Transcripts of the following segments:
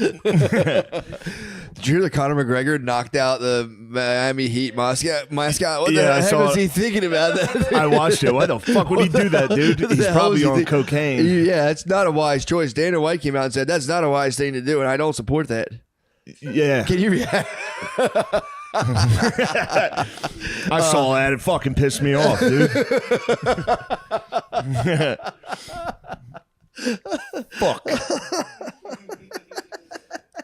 Did you hear that Conor McGregor knocked out the Miami Heat mascot? What the heck was he thinking about that? I watched it. Why the fuck would he do that, dude? He's probably on cocaine. Yeah, it's not a wise choice. Dana White came out and said, that's not a wise thing to do, and I don't support that. Yeah. Can you react? I saw that. It fucking pissed me off, dude. Fuck.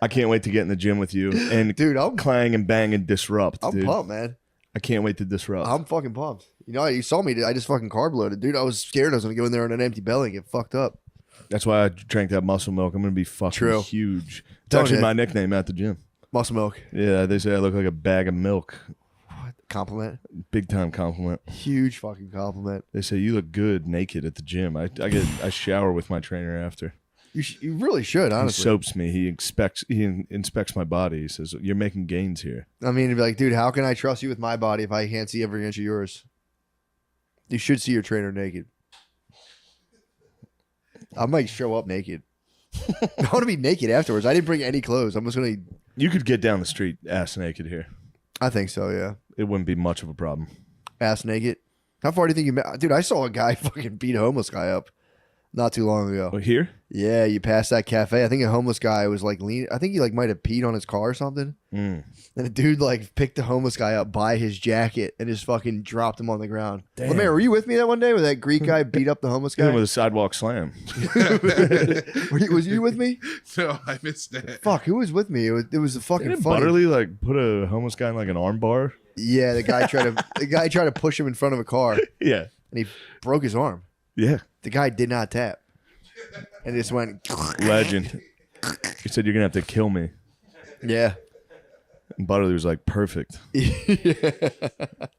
I can't wait to get in the gym with you and dude, I'm clang and bang and disrupt. I'm pumped, man. I can't wait to disrupt. I'm fucking pumped. You know, you saw me. I just fucking carb loaded, dude. I was scared I was gonna go in there on an empty belly and get fucked up. That's why I drank that muscle milk. I'm gonna be fucking huge. It's actually my nickname at the gym. Muscle milk. Yeah, they say I look like a bag of milk. What? Compliment? Big time compliment. Huge fucking compliment. They say you look good naked at the gym. I shower with my trainer after. You really should, honestly. He soaps me. He inspects my body. He says, "You're making gains here." I mean, he'd be like, dude, how can I trust you with my body if I can't see every inch of yours? You should see your trainer naked. I might show up naked. I want to be naked afterwards. I didn't bring any clothes. I'm just gonna. You could get down the street ass naked here. I think so. Yeah. It wouldn't be much of a problem. Ass naked. How far do you think you met? Dude, I saw a guy fucking beat a homeless guy up not too long ago. Oh, here? Yeah, you passed that cafe. I think a homeless guy was like leaning. I think he like might have peed on his car or something. And a dude like picked the homeless guy up by his jacket and just fucking dropped him on the ground. Damn. Lemaire, were you with me that one day where that Greek guy beat up the homeless guy? With a sidewalk slam. Was you with me? No, I missed that. Fuck, who was with me? It was a fucking Didn't funny. Butterly like put a homeless guy in like an arm bar? Yeah, the guy tried to push him in front of a car. Yeah. And he broke his arm. Yeah. The guy did not tap. And it just went. Legend. He said, "You're going to have to kill me." Yeah. And Butterly was like, "Perfect.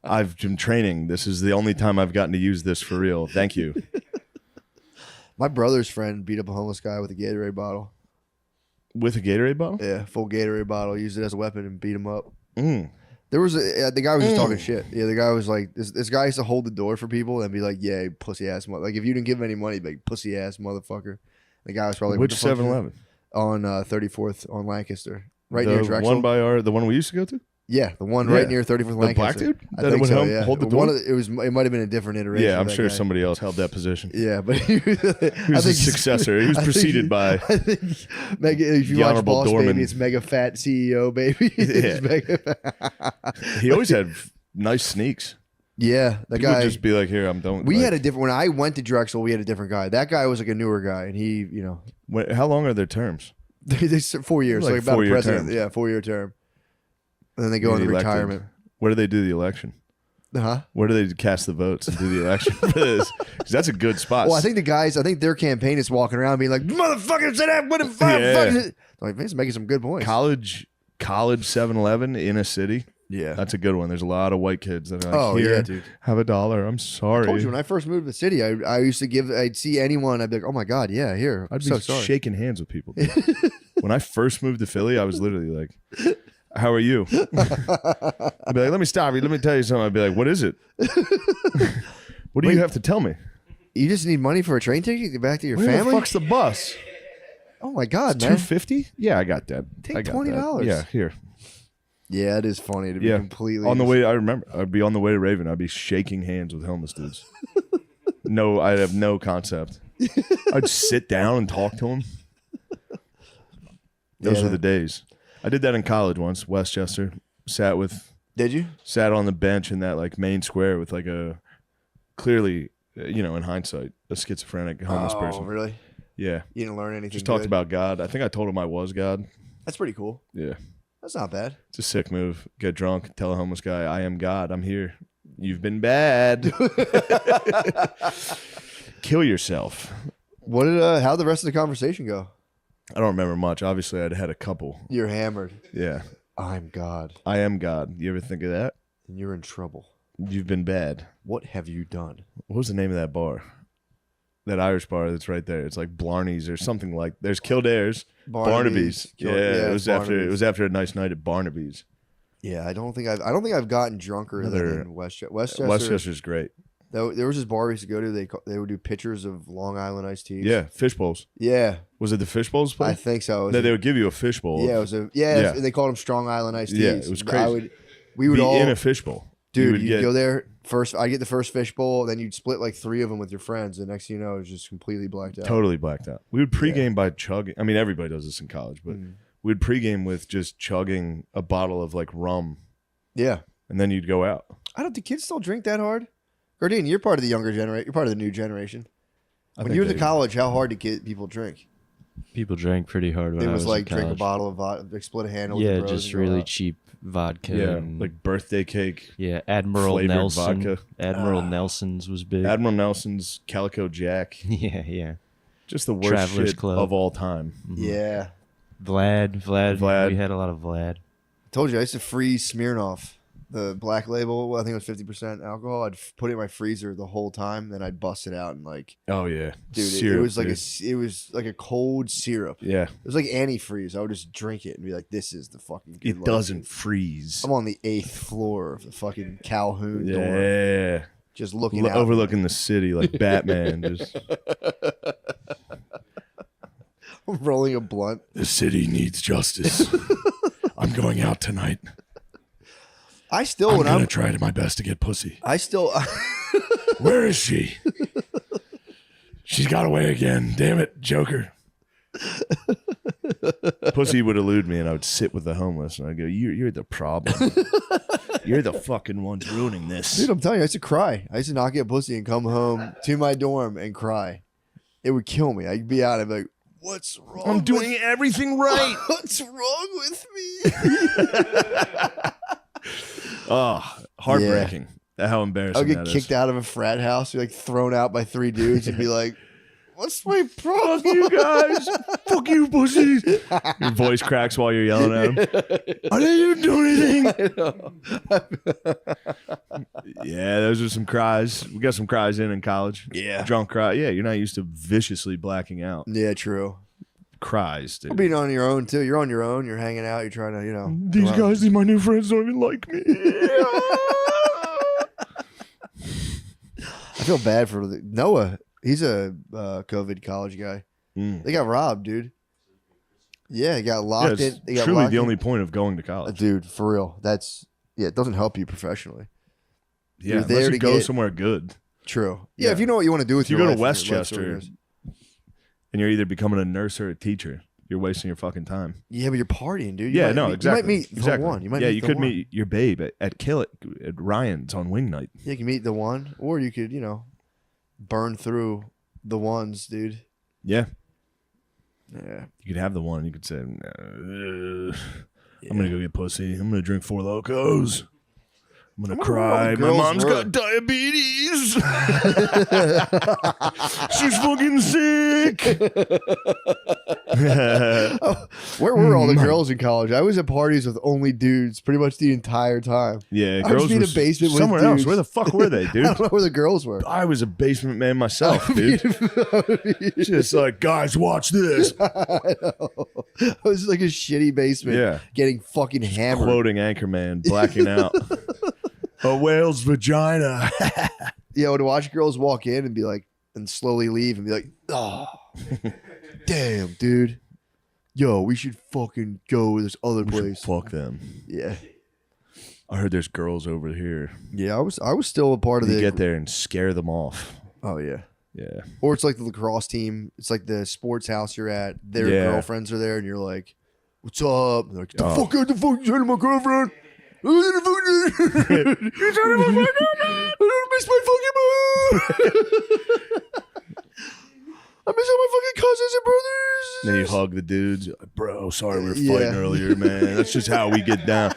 I've been training. This is the only time I've gotten to use this for real. Thank you." My brother's friend beat up a homeless guy with a Gatorade bottle. With a Gatorade bottle? Yeah, full Gatorade bottle. Used it as a weapon and beat him up. There was the guy was just talking shit. Yeah, the guy was like, this guy used to hold the door for people and be like, yeah, pussy ass mother. Like if you didn't give him any money, he'd be like, pussy ass motherfucker. The guy was probably which 7-Eleven? On 34th on Lancaster, right near Drexel. One by the one we used to go to. Yeah, the one right near 34th Lancaster. The black dude? I think so, yeah. Hold the door? It might have been a different iteration. Yeah, I'm sure somebody else held that position. Yeah, but he was a successor. He was preceded by I think if you watch Boss Baby, it's mega fat CEO baby. Yeah. He always had nice sneaks. Yeah, the guy would just be like, "Here, I'm done." We had a different. When I went to Drexel, we had a different guy. That guy was like a newer guy, and he, you know, how long are their terms? They 4 years, like about a president. Terms. Yeah, 4-year term. And then they go into retirement. Where do they do the election? Where do they cast the votes and do the election for this? Because that's a good spot. Well, I think their campaign is walking around being like, "Motherfucker, say that, what the fuck?" Yeah. Like, he's making some good points. College 7-Eleven in a city. Yeah, that's a good one. There's a lot of white kids that are like, "Here, yeah, dude, have $1. I'm sorry." I told you when I first moved to the city, I used to give. I'd see anyone, I'd be like, "Oh my god, yeah, here." I'd be shaking hands with people. When I first moved to Philly, I was literally like, "How are you?" I'd be like, "Let me stop you. Let me tell you something." I'd be like, "What is it? What do you have to tell me?" You just need money for a train ticket to get back to your family? family? Where the fuck's the bus? Oh my god, man. $2.50? Yeah, I got that. Take $20. Yeah, here. Yeah, it is funny to be completely on the way. I remember I'd be on the way to Raven. I'd be shaking hands with homeless dudes. No, I'd have no concept. I'd sit down and talk to them. Those were the days. I did that in college once, Westchester. Did you? Sat on the bench in that like main square with like a clearly, in hindsight, a schizophrenic homeless person. Oh, really? Yeah. You didn't learn anything. Just talked about God. I think I told him I was God. That's pretty cool. Yeah. That's not bad. It's a sick move. Get drunk, tell a homeless guy, "I am God. I'm here. You've been bad." Kill yourself. How'd the rest of the conversation go? I don't remember much. Obviously, I'd had a couple. You're hammered. Yeah. I'm God. I am God. You ever think of that? And you're in trouble. You've been bad. What have you done? What was the name of that bar? That Irish bar that's right there. It's like Blarney's or something like. There's Kildare's, Barnaby's. Yeah, it was after a nice night at Barnaby's. Yeah, I don't think I've gotten drunker than in Westchester. Westchester's great. There was this bar we used to go to. They would do pictures of Long Island iced teas. Yeah, fish bowls. Yeah. Was it the fish bowls place? I think so. No, they would give you a fish bowl. Yeah, it was they called them Strong Island iced teas. Yeah, it was crazy. We would be all in a fish bowl. Dude, you'd go there first. I'd get the first fish bowl, then you'd split like 3 of them with your friends. The next thing you know, it was just completely blacked out. Totally blacked out. We would pregame by chugging. I mean, everybody does this in college, but we'd pregame with just chugging a bottle of like rum. Yeah. And then you'd go out. I don't think kids still drink that hard. Gordine, you're part of the younger generation. You're part of the new generation. When you were in college, how hard did people drink? People drank pretty hard when It I was was like in drink a college. bottle of vodka, like split a handle. Yeah, with bros just and go really out. cheap vodka. Yeah, and, like birthday cake. yeah, Admiral flavored Nelson. vodka. Admiral Nelson's was big. Admiral Nelson's, Calico Jack. yeah. Just the worst Travelers shit Club. of all time. Yeah. Vlad. We had a lot of Vlad. I told you, I used to freeze Smirnoff, the black label. Well, I think it was 50% alcohol. I'd put it in my freezer the whole time, then I'd bust it out and like, Oh yeah, dude, Syrup, it was like dude. it was like a cold syrup. Yeah, It was like antifreeze. I would just drink it and be like, "This is the fucking." Good it life, doesn't dude." freeze. I'm on the 8th floor of the fucking Calhoun door, Yeah, just looking out. overlooking the city like Batman. Just I'm rolling a blunt. the city needs justice. I'm going out tonight. I still, when I'm, try my best to get pussy. I still, Where is she? She's got away again. Damn it, Joker. Pussy would elude me, and I would sit with the homeless, and I'd go, "You're the problem. You're the fucking ones ruining this." dude, I'm telling you, I used to cry. I used to not get pussy and come home to my dorm and cry. It would kill me. I'd be out. I'd be like, "What's wrong? I'm doing everything right. What's wrong with me?" Oh, heartbreaking. How embarrassing I'll get that kicked is. out of a frat house, be like thrown out by 3 dudes, and be like, "What's my problem?" Fuck you guys. Fuck you, pussies. Your voice cracks while you're yelling at him. I didn't even do anything. Yeah, those are some cries. We got some cries in college. Yeah. Drunk cry. Yeah, you're not used to viciously blacking out. Yeah, true. Cries, dude. Being on your own too. You're on your own. You're hanging out. You're trying to, These guys, my new friends, don't even like me. I feel bad for Noah. He's a COVID college guy. They got robbed, dude. Yeah, he got locked it's in. They got truly locked the in. only point of going to college. Dude, for real. It doesn't help you professionally. Yeah, you're there unless to you go get- somewhere good. True. Yeah. Yeah, if you know what you want to do with If you your go life. to and your life story Westchester, is- and you're either becoming a nurse or a teacher, you're wasting your fucking time. Yeah, but you're partying, dude. Yeah, no, exactly. You might meet the one. You might meet you the could one. meet your babe at Kill It at Ryan's on wing night. Yeah, you can meet the one, or you could, burn through the ones, dude. Yeah, Yeah. you could have the one. You could say, I'm gonna go get pussy. I'm gonna drink 4 Locos. I'm gonna cry. My girls mom's were. got diabetes. She's fucking sick. Where were all the girls in college? I was at parties with only dudes pretty much the entire time. Yeah, I girls was in were a basement with somewhere else. dudes. Where the fuck were they, I dude? don't know where the girls were. I was a basement man myself, dude. Just like, guys, watch this. I know. I was like a shitty basement Yeah. getting fucking hammered. Quoting Anchorman, blacking out. A whale's vagina. Yeah, I would watch girls walk in and be like, and slowly leave and be like, oh, damn, dude. Yo, we should fucking go to this other We should place. fuck them. Yeah. I heard there's girls over here. Yeah, I was still a part of You the get there and scare them off. Oh yeah. Yeah. Or it's like the lacrosse team. It's like the sports house you're at. Their Yeah. girlfriends are there, and you're like, "What's up?" And they're like, Oh. the fuck you trying to my girlfriend? You trying to my fucking I miss my fucking mom. I miss all my fucking cousins and brothers. Then you hug the dudes. You're like, bro, sorry we were Yeah. fighting earlier, man. That's just how we get down.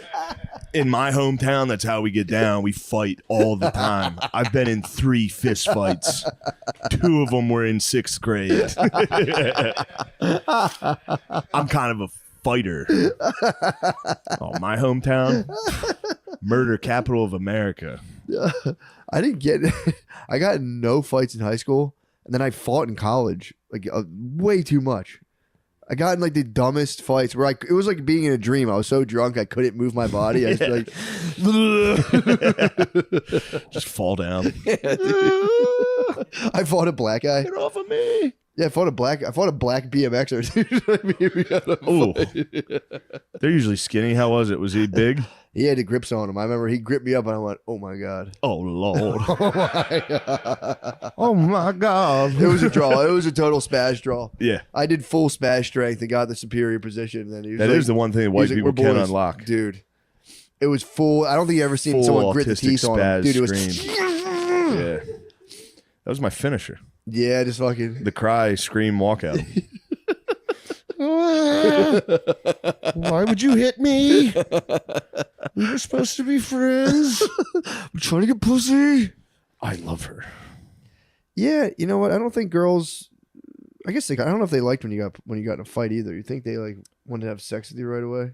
In my hometown, that's how we get down. We fight all the time. I've been in 3 fist fights. 2 of them were in 6th grade. I'm kind of a fighter. Oh, my hometown, murder capital of America. I didn't get. I got in no fights in high school, and then I fought in college, like way too much. I got in like the dumbest fights where it was like being in a dream. I was so drunk I couldn't move my body. I just like just fall down. I fought a black guy. Get off of me. Yeah, I fought a black BMXer. They're usually skinny. How was it? Was he big? He had the grips on him. I remember he gripped me up and I went, "Oh my god." Oh Lord. Oh my god. Oh my god. It was a draw. It was a total smash draw. Yeah. I did full smash strength and got the superior position. And then he was That like, is the one thing white people can unlock. Dude. It was full. I don't think you ever seen someone grit the teeth on him. Dude, it was yeah. That was my finisher. Yeah, just fucking the cry, scream, walkout. Why would you hit me? We were supposed to be friends. I'm trying to get pussy. I love her. Yeah, you know what? I don't think girls. I guess I don't know if they liked when you got in a fight either. You think they like wanted to have sex with you right away?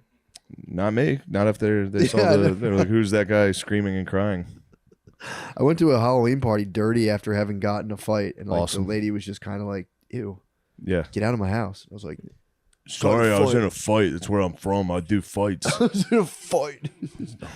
Not me. Not if they saw they're like, who's that guy screaming and crying? I went to a Halloween party dirty after having gotten a fight, and like awesome. The lady was just kind of like, "Ew, yeah, get out of my house." I was like, "Sorry, I was in a fight. That's where I'm from. I do fights." I was in a fight.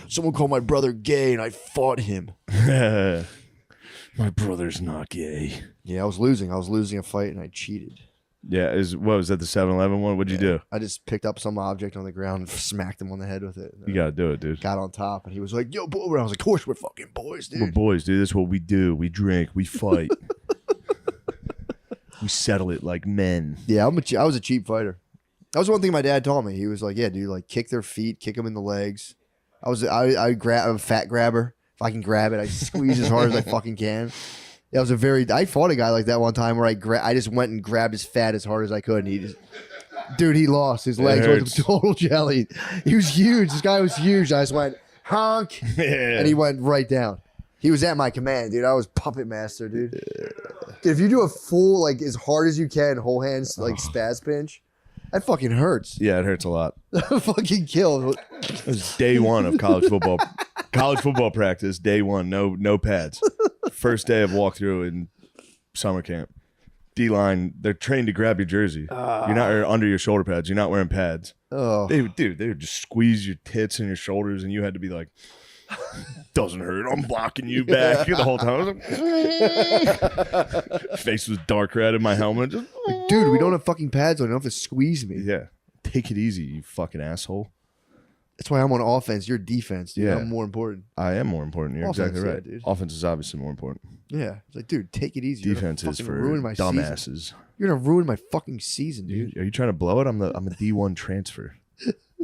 Someone called my brother gay, and I fought him. My brother's not gay. Yeah, I was losing. I was losing a fight, and I cheated. Yeah, what was that, the 7-Eleven one? What'd you do? I just picked up some object on the ground and smacked him on the head with it. You gotta do it, dude. Got on top, and he was like, "Yo, boy." I was like, "Of course, we're fucking boys, dude. We're boys, dude. That's what we do. We drink. We fight. We settle it like men." Yeah, I was a cheap fighter. That was one thing my dad taught me. He was like, "Yeah, dude, like kick their feet, kick them in the legs." I'm a fat grabber. If I can grab it, I squeeze as hard as I fucking can. Yeah, I fought a guy like that one time where I just went and grabbed his fat as hard as I could, and he lost. His legs went to total jelly. He was huge. This guy was huge. I just went, honk, and he went right down. He was at my command, dude. I was puppet master, dude. Dude, if you do a full, like, as hard as you can, whole hands, like, spaz pinch, that fucking hurts. Yeah, it hurts a lot. Fucking kill. It was day one of college football. College football practice, day one, no pads. First day of walkthrough in summer camp. D-line, they're trained to grab your jersey. You're not under your shoulder pads. You're not wearing pads. Oh, they would just squeeze your tits and your shoulders, and you had to be like, "Doesn't hurt. I'm blocking you back." The whole time I was like, face was dark red in my helmet. Just, like, dude, we don't have fucking pads on. You don't have to squeeze me. Yeah, take it easy, you fucking asshole. That's why I'm on offense. You're defense, dude. Yeah. I'm more important. I am more important. You're Offense, exactly right. yeah, dude. Offense is obviously more important. Yeah. It's like, dude, take it easy. Defense is for dumbasses. Season. You're gonna ruin my fucking season, dude. Are you trying to blow it? I'm a D1 transfer.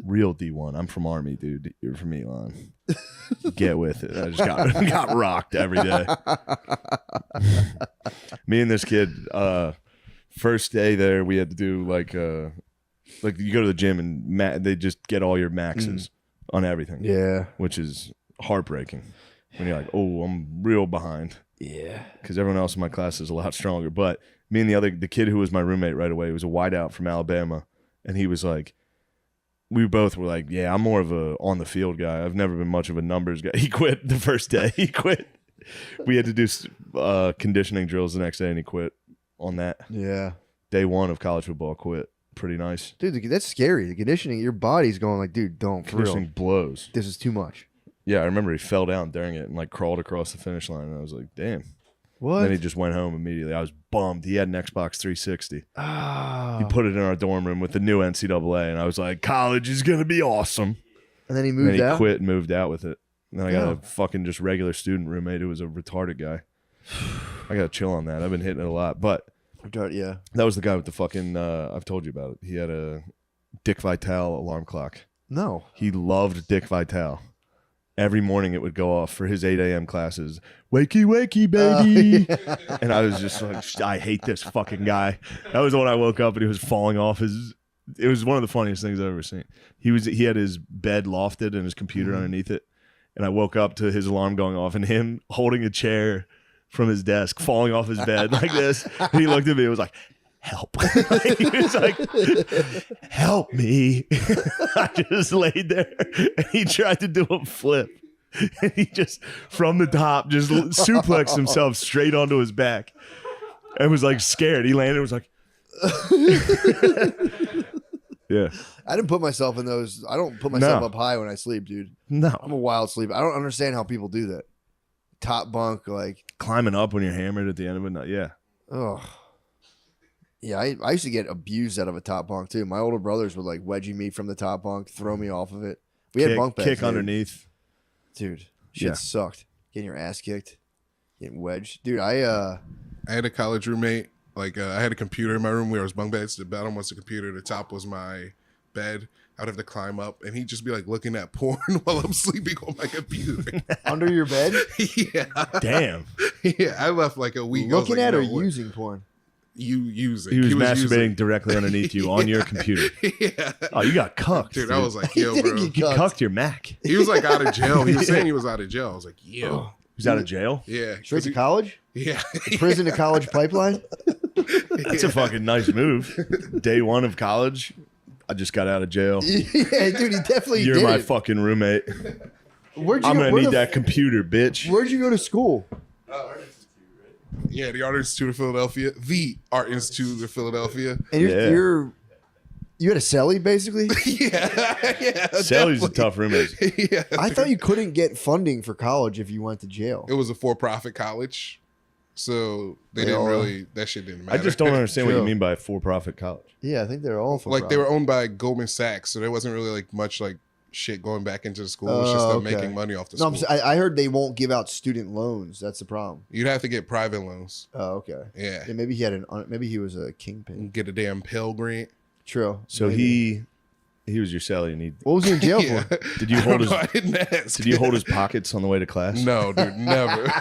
Real D1. I'm from Army, dude. You're from Elon. Get with it. I just got rocked every day. Me and this kid, first day there, we had to do like you go to the gym and they just get all your maxes on everything. Yeah. Which is heartbreaking. When you're like, oh, I'm real behind. Yeah. Because everyone else in my class is a lot stronger. But me and the kid who was my roommate right away, was a wideout from Alabama. And he was like, we both were like, yeah, I'm more of a on the field guy. I've never been much of a numbers guy. He quit the first day. He quit. We had to do conditioning drills the next day, and he quit on that. Yeah. Day one of college football, quit. Pretty nice. Dude, that's scary. The conditioning, your body's going like, dude, don't. Conditioning blows. This is too much. Yeah, I remember he fell down during it and like crawled across the finish line, and I was like, damn. What? Then he just went home immediately. I was bummed. He had an Xbox 360. Oh. He put it in our dorm room with the new NCAA, and I was like, college is going to be awesome. And then he moved out? And then he quit and moved out with it. And then I got a fucking just regular student roommate who was a retarded guy. I got to chill on that. I've been hitting it a lot. But yeah, that was the guy with the fucking, I've told you about it. He had a Dick Vitale alarm clock. No. He loved Dick Vitale. Every morning it would go off for his 8 a.m. classes. Wakey, wakey, baby. Yeah. And I was just like, I hate this fucking guy. That was when I woke up and he was falling off his. It was one of the funniest things I've ever seen. He had his bed lofted and his computer underneath it. And I woke up to his alarm going off and him holding a chair from his desk, falling off his bed like this. And he looked at me and was like, help. He was like, help me. I just laid there and he tried to do a flip. And he just, from the top, just suplexed himself straight onto his back and was like scared. He landed and was like, Yeah. I didn't put myself in those. I don't put myself No. up high when I sleep, dude. No. I'm a wild sleeper. I don't understand how people do that. Top bunk, like Climbing up when you're hammered at the end of it. No, yeah. oh. Yeah, I used to get abused out of a top bunk too. My older brothers would like wedgie me from the top bunk, throw me off of it. We had bunk beds. Kick dude. underneath. Dude, shit Yeah. sucked. Getting your ass kicked, getting wedged. Dude, I had a college roommate. Like I had a computer in my room where it was bunk beds. The bottom was the computer. The top was my bed. I'd have to climb up, and he'd just be like looking at porn while I'm sleeping on my computer. under your bed, Yeah, Damn. yeah. I left like a week. looking like, at or no way. using porn. You using? He was masturbating using. directly underneath you on your computer. Yeah, Oh, you got cucked. dude. Dude. I was like, yo, bro. You You cucked. cucked your Mac. He was like out of jail. He was saying he was out of jail. I was like, yo, He's out of jail. yeah. Straight to college, Yeah, prison to college pipeline. That's a fucking nice move. Day one of college, I just got out of jail. Yeah, dude, he definitely You're did my it. fucking roommate. Where'd you I'm go? gonna Where need the that computer, bitch. Where'd you go to school? yeah. The Art Institute of Philadelphia, the Art Institute of Philadelphia. And Yeah. you had a celly basically. Yeah. Sally's a definitely. tough roommate. Yeah, I thought you couldn't get funding for college if you went to jail. it was a for-profit college, so they They didn't all- really. That shit didn't I matter. just don't understand what you True. mean by for-profit college. Yeah, I think they're all for like they were owned by Goldman Sachs, so there wasn't really like much like shit going back into the school. It was just them okay. making money off the No, school. I heard they won't give out student loans. That's the problem. You'd have to get private loans. Oh, okay. Yeah, Yeah, maybe he had maybe he was a kingpin. and get a damn Pell Grant. True. So Maybe. he was your Sally, and he What was he in jail Yeah. for? did you I hold don't his know, I didn't ask. did you hold his pockets on the way to class? No, dude, never.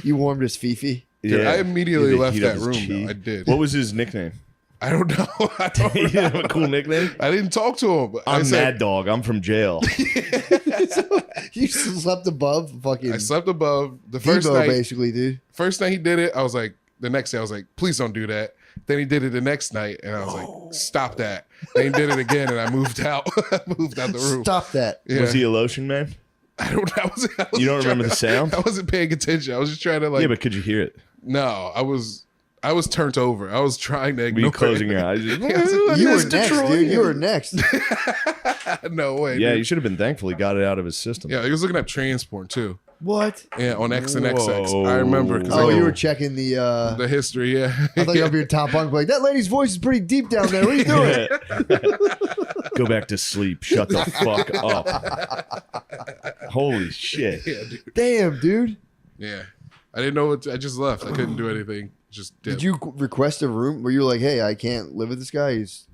You warmed his fifi. Dude, I immediately He'd left heat up that his room. chi. Though. I did. What was his nickname? I don't know. I don't He didn't have a cool nickname. I didn't talk to him. But I I'm said, Mad Dog. I'm from jail. You slept above fucking I slept above the first Debo, night. basically, dude. First night he did it, I was like, the next day I was like, please don't do that. Then he did it the next night, and I was like, stop that. Then he did it again, and I moved out. I moved out the room. Stop that. Yeah. Was he a lotion man? I don't. I was You don't remember the sound? I wasn't paying attention. I was just trying to like. Yeah, but could you hear it? No, I was turned over. I was trying to Were ignore you closing it. your eyes? You were next, dude. You were next. No way. Yeah, dude. you should have been thankful he got it out of his system. Yeah, he was looking at transport too. What? Yeah, on X and XX. Whoa. I remember. 'cause Oh, I you got were checking the. the history. Yeah. I thought you were up your top bunk, like that lady's voice is pretty deep down there. What are you doing? Go back to sleep. Shut the fuck up. Holy shit. Yeah, dude. Damn, dude. Yeah. I didn't know what. I just left. I couldn't do anything. Just dipped. Did you request a room? Were you like, hey, I can't live with this guy. He's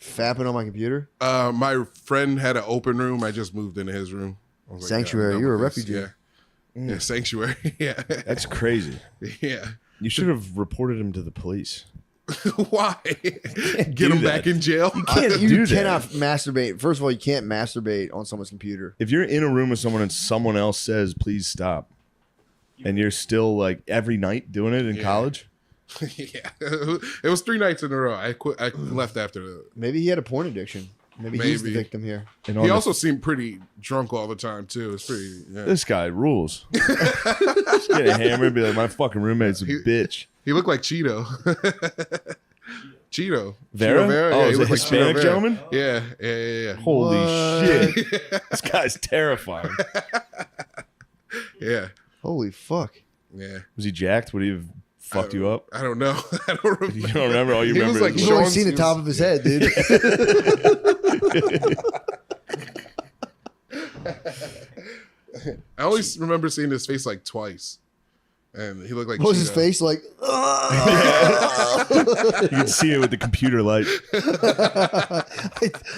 fapping on my computer. My friend had an open room. I just moved into his room. I was like, Sanctuary. I'm done You were a with this. refugee. Yeah. Yeah, sanctuary. Yeah. That's crazy. Yeah. You should have reported him to the police. Why? Get do him that. back in jail? Can't You do that. cannot masturbate. First of all, you can't masturbate on someone's computer. If you're in a room with someone and someone else says, please stop, and you're still like every night doing it in Yeah. college, Yeah. It was 3 nights in a row. I quit. I left after the. Maybe he had a porn addiction. Maybe he's the Maybe. victim here. and He on also seemed pretty drunk all the time too. It's pretty. Yeah. this guy rules. Just get hammered and be like, my fucking roommate's a bitch. He looked like Cheeto. Cheeto. Vera? Cheeto Vera? Oh, Yeah, is he it looked like Cheeto Hispanic Vera. gentleman? Yeah. Holy What? shit. This guy's terrifying. Yeah. Holy fuck. Yeah. Was he jacked? Would he have fucked you up? I don't know. I don't remember. You don't remember? All you He was remember like is You've only Sean's- seen the he top was- of his head, dude. I only remember seeing his face like twice. And he looked like What was his Cheeto. face like? you can see it with the computer light.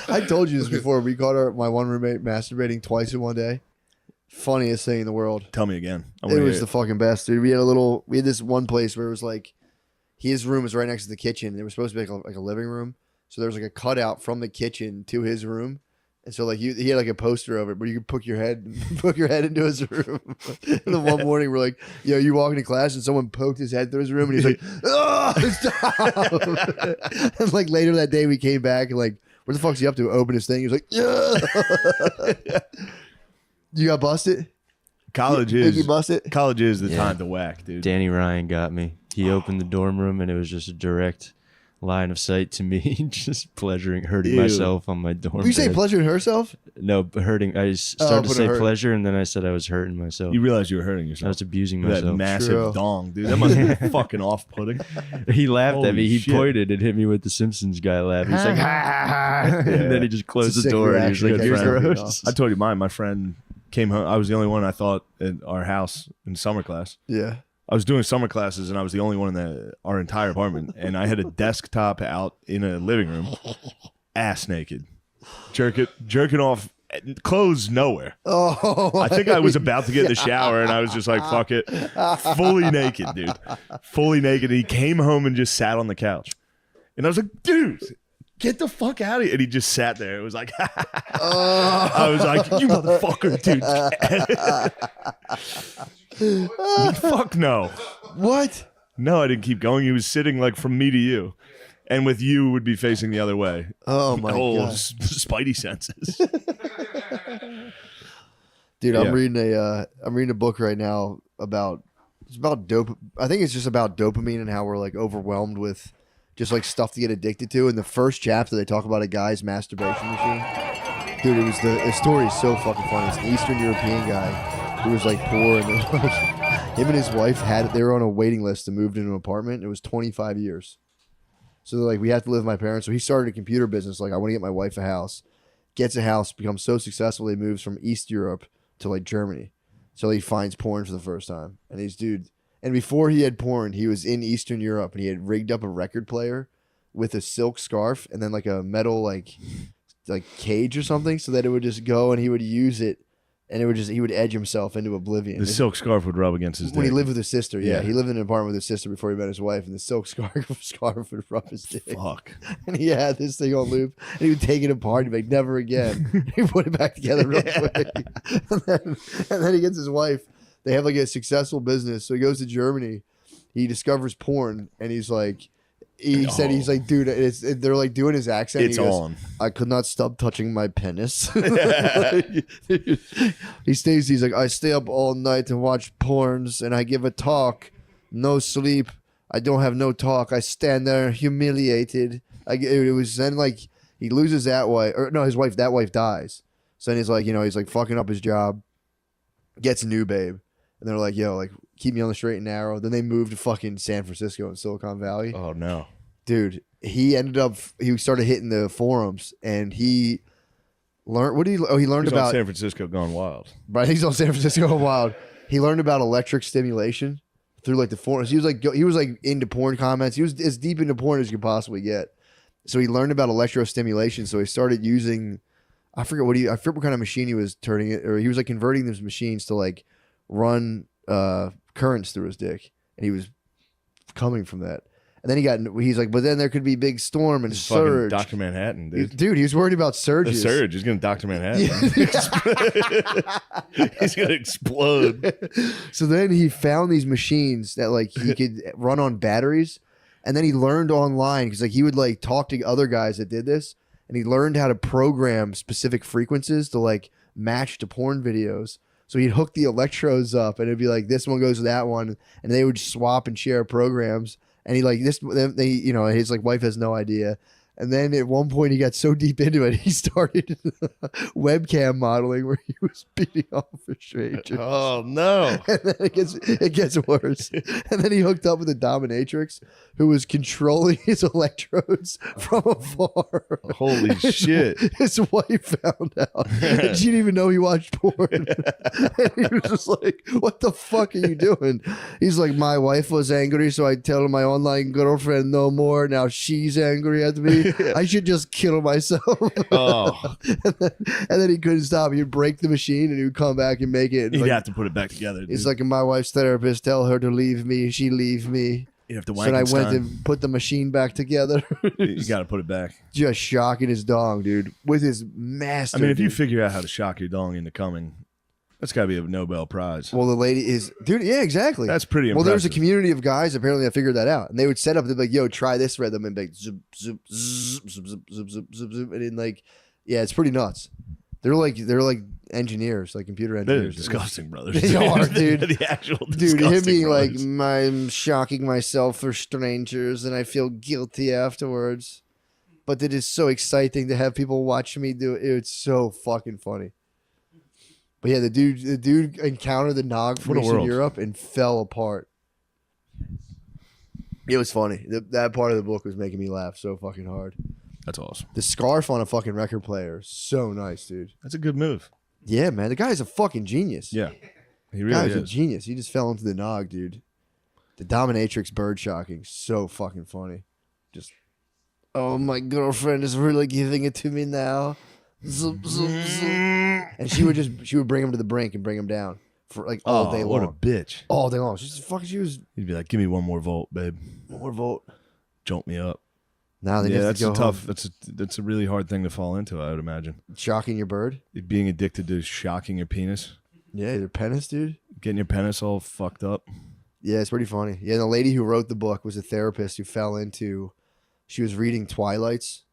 I told you this before. We caught my one roommate masturbating twice in one day. Funniest thing in the world. Tell me again. I It wanna was hear the fucking best, dude. We had this one place where it was like, his room was right next to the kitchen. It was supposed to be like a living room. So there was like a cutout from the kitchen to his room. And so like he had like a poster of it, but you could poke your head into his room. And then one morning we're like, yo, you walk into class and someone poked his head through his room and he's like, oh, stop. And like later that day we came back and like, what the fuck's he up to? Open his thing. He was like, yeah. You got busted? College Did you is bust it? college is the Yeah. time to whack, dude. Danny Ryan got me. He opened the dorm room and it was just a direct line of sight to me, just hurting myself on my dorm. You say bed. pleasuring herself? No, but hurting. I started to but say hurt. pleasure, and then I said I was hurting myself. You realize you were hurting I yourself. was abusing That myself. massive True. dong, dude. That must have been fucking off-putting. He laughed Holy at me. He shit. pointed and hit me with the Simpsons guy laugh. He's like, ha ha ha, and then he just closed It's a the sick door. And he was reaction. like, Good "You're friend. gross." I told you mine. My friend came home. I was the only one I thought at our house in summer class. Yeah. I was doing summer classes and I was the only one in our entire apartment. And I had a desktop out in a living room, ass naked, jerking off, clothes nowhere. Oh, I think I was about to get in the shower and I was just like, fuck it. Fully naked, dude. Fully naked. And he came home and just sat on the couch. And I was like, dude, get the fuck out of here. And he just sat there. It was like, I was like, you motherfucker, dude. Fuck no. what? No, I didn't keep going. He was sitting like from me to you. And with you would be facing the other way. Oh my god, Spidey senses. dude! Yeah. I'm reading a book right now about dope. I think it's just about dopamine and how we're like overwhelmed with just like stuff to get addicted to. In the first chapter, they talk about a guy's masturbation machine. Dude, the story is so fucking funny. It's an Eastern European guy who was like poor, and it was, like, him and his wife they were on a waiting list to move into an apartment. It was 25 years. So they're like, we have to live with my parents. So he started a computer business. Like, I want to get my wife a house. Gets a house, becomes so successful, he moves from East Europe to like Germany. So he finds porn for the first time. And and before he had porn, he was in Eastern Europe and he had rigged up a record player with a silk scarf and then like a metal like cage or something so that it would just go and he would use it and he would edge himself into oblivion. The silk scarf would rub against his dick. When he lived with his sister, yeah. Yeah. He lived in an apartment with his sister before he met his wife, and the silk scarf would rub his dick. Fuck. And he had this thing on loop, and he would take it apart and be like, never again. He put it back together real quick. And then he gets his wife. They have like a successful business. So he goes to Germany. He discovers porn, and he's like, said, he's like, dude, they're like doing his accent. It's he goes, on. I could not stop touching my penis. He's like, I stay up all night and watch porns, and I give a talk, no sleep. I don't have no talk. I stand there humiliated. It was then like he loses that wife, or no, his wife. That wife dies. So then he's like, he's like fucking up his job, gets a new babe, and they're like, yo, like keep me on the straight and narrow. Then they moved to fucking San Francisco in Silicon Valley. Oh no. Dude, he started hitting the forums and he learned, he learned He's about on San Francisco gone wild. But I think he's on San Francisco Wild. He learned about electric stimulation through like the forums. He was like into porn comments. He was as deep into porn as you could possibly get. So he learned about electrostimulation. So he started using, I forget what kind of machine he was turning it, or he was like converting those machines to like run currents through his dick, and he was coming from that. And then he's like, but then there could be big storm and surge. Dr. Manhattan, dude. Dude, he was worried about The surges. surge is going to Dr. Manhattan. He's going to explode. So then he found these machines that like he could run on batteries, and then he learned online because like he would like talk to other guys that did this, and he learned how to program specific frequencies to like match to porn videos. So he'd hook the electrodes up, and it'd be like this one goes to that one, and they would swap and share programs. And he like this, his like wife has no idea. And then at one point he got so deep into it, he started webcam modeling where he was beating off a stranger. Oh no! And then it gets worse. And then he hooked up with a dominatrix who was controlling his electrodes from afar. Holy shit! His wife found out. And she didn't even know he watched porn. And he was just like, "What the fuck are you doing?" He's like, "My wife was angry, so I tell my online girlfriend no more. Now she's angry at me. I should just kill myself." Oh. and then he couldn't stop. He'd break the machine and he would come back and make it. He'd like, have to put it back together. Dude. it's like my wife's therapist tell her to leave me. She leave me. You have to So then I went and put the machine back together. You got to put it back. Just shocking his dong, dude, with his master. I mean, if you dude. figure out how to shock your dong into coming, that's got to be a Nobel Prize. Well, the lady is, dude. Yeah, exactly. That's pretty Well, impressive. there's a community of guys apparently that figured that out, and they would set up. They'd be like, "Yo, try this rhythm," and be like, zoop, zoop, zoop, zoop, zoop, zoop, zoop, zoop, and then like, yeah, it's pretty nuts. They're like engineers, like computer They're engineers. disgusting, brothers. They are, dude. The actual Dude, him disgusting being like, brothers. I'm shocking myself for strangers and I feel guilty afterwards. But it is so exciting to have people watch me do it. It's so fucking funny. But yeah, the dude encountered the Nog from What a Eastern world. Europe and fell apart. It was funny. That part of the book was making me laugh so fucking hard. That's awesome. The scarf on a fucking record player, so nice, dude. That's a good move. Yeah, man, the guy's a fucking genius. Yeah, he The really guy's a is. genius. He just fell into the Nog, dude. The dominatrix bird shocking, so fucking funny. Just, oh, my girlfriend is really giving it to me now. Zoop, zoop, zoop. And she would bring him to the brink and bring him down for like all day long. What a bitch. All day long. She was He'd be like, "Give me one more volt, babe. more volt. Jump me up." Now they Yeah, have that's to go a tough. home. That's a really hard thing to fall into. I would imagine Shocking your bird. being addicted to shocking your penis, Yeah, your penis, dude. getting your penis all fucked up. Yeah, it's pretty funny. Yeah, the lady who wrote the book was a therapist who fell into. She was reading Twilights,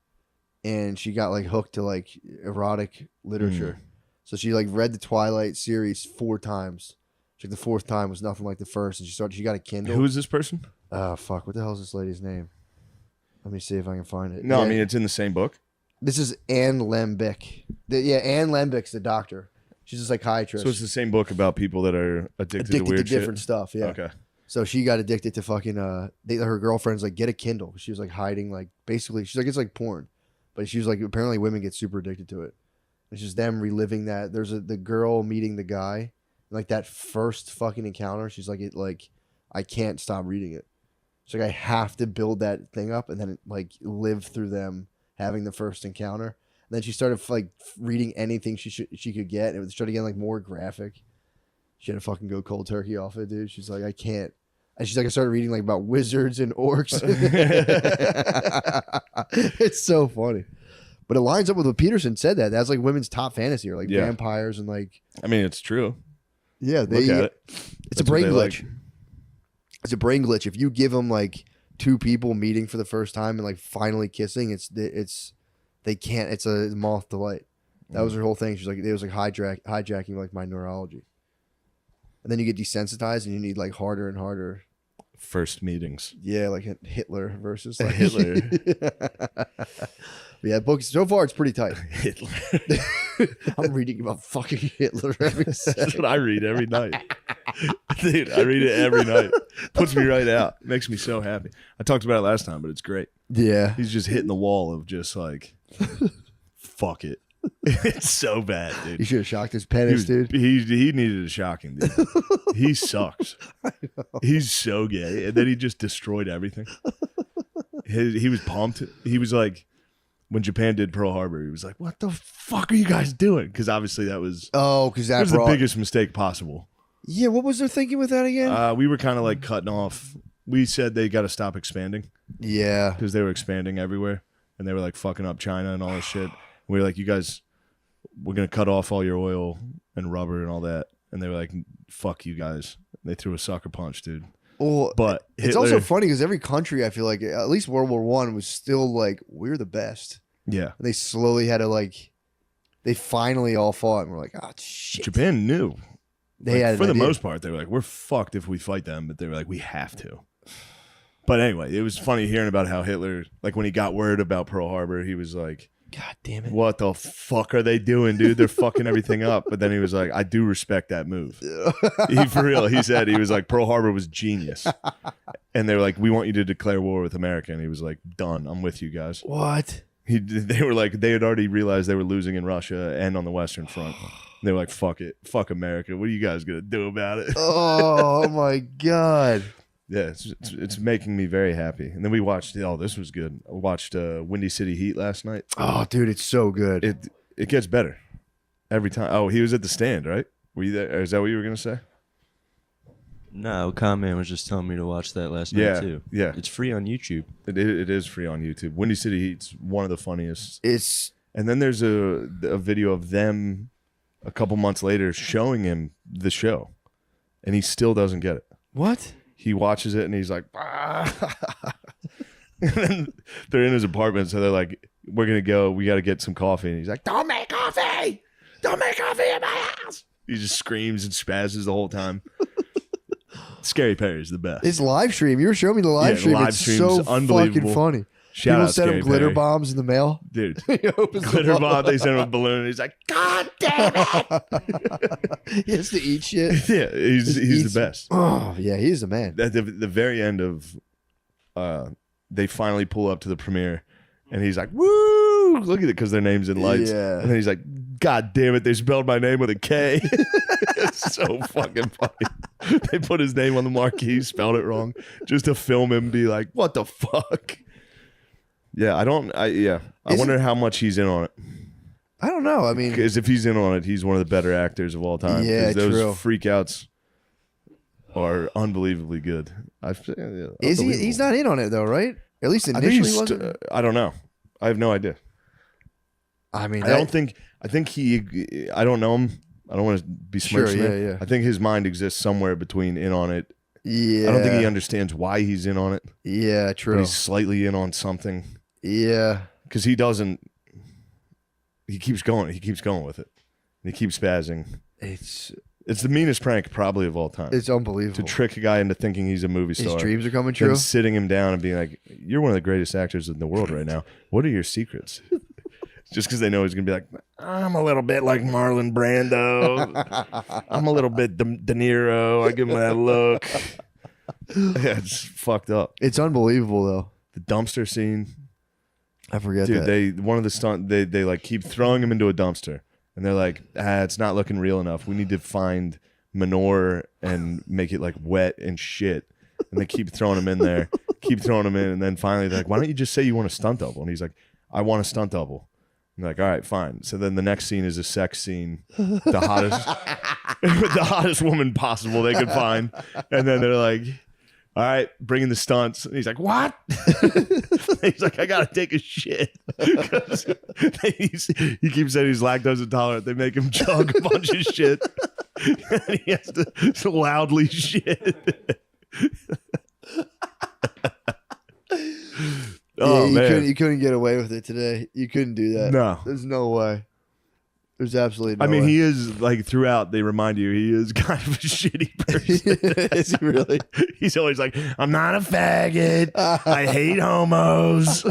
and she got like hooked to like erotic literature. So she like read the Twilight series 4 times. She, the 4th time was nothing like the first, and she got a Kindle. Who is this person? Oh fuck! What the hell is this lady's name? Let me see if I can find it. No, Yeah, I mean it's in the same book. this is Anne Lembick. Anne Lembick's the doctor. She's a psychiatrist. So it's the same book about people that are addicted to addicted weird to different shit. stuff. Yeah. Okay. So she got addicted to fucking her girlfriend's like, get a Kindle. She was like hiding, like basically she's like, it's like porn. But she was like, apparently women get super addicted to it. It's just them reliving that. There's the girl meeting the guy, like that first fucking encounter. She's like, I can't stop reading it. She's like, I have to build that thing up and then like live through them having the first encounter. And then she started like reading anything she could get. And it started getting like more graphic. She had to fucking go cold turkey off it, dude. She's like, I can't. And she's like, I started reading like about wizards and orcs. It's so funny. But it lines up with what Peterson said that. That's like women's top fantasy or like Yeah. vampires and like, I mean, it's true. yeah, they, Look at it. it's a That's what brain they glitch. like. It's a brain glitch. If you give them like 2 people meeting for the first time and like finally kissing, they can't, it's a moth delight. That was her whole thing. She's like, it was like hijacking like my neurology. And then you get desensitized and you need like harder and harder. First meetings. Yeah, like Hitler versus like Hitler. Yeah, book so far it's pretty tight. Hitler. I'm reading about fucking Hitler every That's second. what I read every night. Dude, I read it every night. Puts me right out. Makes me so happy. I talked about it last time, but it's great. Yeah. He's just hitting the wall of just like, fuck it. It's so bad, dude. You should have shocked his He, penis, was- dude. he needed a shocking, dude. He sucks. He's so gay. And then he just destroyed everything. He was pumped. He was like, when Japan did Pearl Harbor, he was like, what the fuck are you guys doing? Because obviously that was, Oh, because that was the brought. biggest mistake possible. Yeah, what was their thinking with that again? We were kind of like cutting off. We said they got to stop expanding Yeah. because they were expanding everywhere. And they were like fucking up China and all this shit. We were like, you guys, we're going to cut off all your oil and rubber and all that. And they were like, fuck you guys. They threw a sucker punch, dude. Well, But it's Hitler, also funny because every country, I feel like, at least World War One was still like, we're the best. yeah. And they slowly had to like, they finally all fought and we're like, oh shit. Japan knew. They Like, had an for the idea. most part, they were like, we're fucked if we fight them. But they were like, we have to. But anyway, it was funny hearing about how Hitler, like when he got word about Pearl Harbor, he was like, God damn it. what the fuck are they doing, dude? They're fucking everything up. But then he was like, I do respect that move. For real. He said, he was like, Pearl Harbor was genius. And they were like, we want you to declare war with America. And he was like, done. I'm with you guys. What? They were like, they had already realized they were losing in Russia and on the Western Front. They were like, fuck it. Fuck America. What are you guys going to do about it? Oh my God. Yeah, it's making me very happy. And then we watched, oh, this was good. I watched Windy City Heat last night. Oh, dude, it's so good. It gets better every time. Oh, he was at the stand, right? Were you there? Is that what you were going to say? No, Conman was just telling me to watch that last Yeah, night too. yeah. It's free on YouTube. It is free on YouTube. Windy City Heat's one of the funniest. It's And then there's a video of them a couple months later showing him the show, and he still doesn't get it. what? He watches it and he's like, ah. And then they're in his apartment, so they're like, we're gonna go. We got to get some coffee, and he's like, don't make coffee. don't make coffee in my house. He just screams and spazzes the whole time. Scary Perry's the best. His live stream. You were showing me the live stream. Live it's stream's so unbelievable. fucking funny. Shout People out send him Scary glitter Perry. bombs in the mail. Dude. He opens Glitter them bomb. up. They send him a balloon. And he's like, God damn it. He has to eat shit. Yeah, he's eats- the best. Oh, yeah, he's the man. At the very end of, they finally pull up to the premiere, and he's like, "Woo! Look at it," because their name's in lights. Yeah. And then he's like, "God damn it! They spelled my name with a K." It's so fucking funny. They put his name on the marquee, spelled it wrong, just to film him be like, "What the fuck?" Yeah, I wonder how much he's in on it. I don't know. I mean, Because if he's in on it, he's one of the better actors of all time. Yeah, 'Cause those true. freakouts are unbelievably good. is he? He's not in on it though, right? At least I think initially he's wasn't. I don't know. I have no idea. I mean, I don't think. I think he. I don't know him. I don't want to be Sure, smirching it. yeah. I think his mind exists somewhere between in on it. Yeah. I don't think he understands why he's in on it. Yeah, But true. he's slightly in on something Yeah. because he doesn't. He keeps going. He keeps going with it. And he keeps spazzing. It's It's the meanest prank probably of all time. it's To unbelievable. trick a guy into thinking he's a movie His star. dreams are coming Then true. sitting him down and being like, "You're one of the greatest actors in the world right now. What are your secrets?" Just because they know he's gonna be like, "I'm a little bit like Marlon Brando. I'm a little bit De Niro. I give him that look." Yeah, it's fucked up. It's unbelievable though. The dumpster scene, I forget dude. that. One of the stunt they like keep throwing him into a dumpster, and they're like, "It's not looking real enough. We need to find manure and make it like wet and shit." And they keep throwing him in there, keep throwing him in, and then finally they're like, "Why don't you just say you want a stunt double?" And he's like, "I want a stunt double." I'm like, "All right, fine." So then the next scene is a sex scene, the hottest, the hottest woman possible they could find, and then they're like, "All right, bring in the stunts." And he's like, "What?" He's like, "I gotta take a shit." 'Cause he keeps saying he's lactose intolerant. They make him chug a bunch of shit, and he has to loudly shit. Oh yeah, man, you couldn't get away with it today. You couldn't do that. No. There's no way. There's absolutely no I mean, way. he is like throughout. They remind you he is kind of a shitty person. Is he really? He's always like, "I'm not a faggot. I hate homos."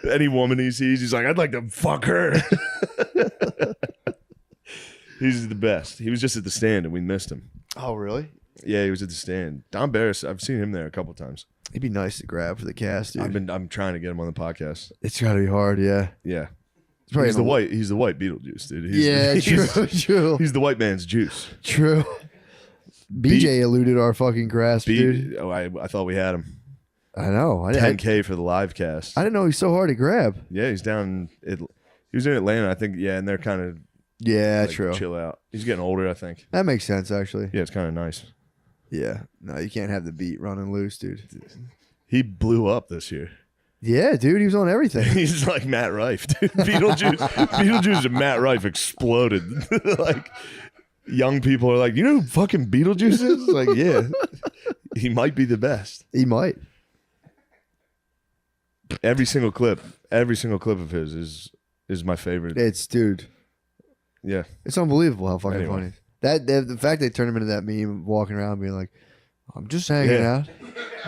Any woman he sees, he's like, "I'd like to fuck her." He's the best. He was just at the stand and we missed him. Oh, really? Yeah, he was at the stand. Don Barris, I've seen him there a couple times. He'd be nice to grab for the cast, dude. I'm trying to get him on the podcast. It's got to be hard, yeah. Yeah. It's probably He's the white Beetlejuice, dude. Yeah, true. He's the white man's juice. True. BJ eluded our fucking grasp, dude. I thought we had him. I know. I didn't. 10K for the live cast. I didn't know he's so hard to grab. Yeah, he's down. He was in Atlanta, I think. Yeah, and they're kind of Yeah, like, true. chill out. He's getting older, I think. That makes sense, actually. Yeah, it's kind of nice. Yeah. No, you can't have the beat running loose, dude. He blew up this year. Yeah, dude. He was on everything. He's like Matt Rife, dude. Beetlejuice and Matt Rife exploded. Like young people are like, "You know who fucking Beetlejuice is?" Like, yeah, he might be the best. He might. Every single clip of his is my favorite. Dude. Yeah, It's unbelievable how fucking Anyway. funny. The fact they turned him into that meme, walking around being like, "I'm just hanging Yeah. out."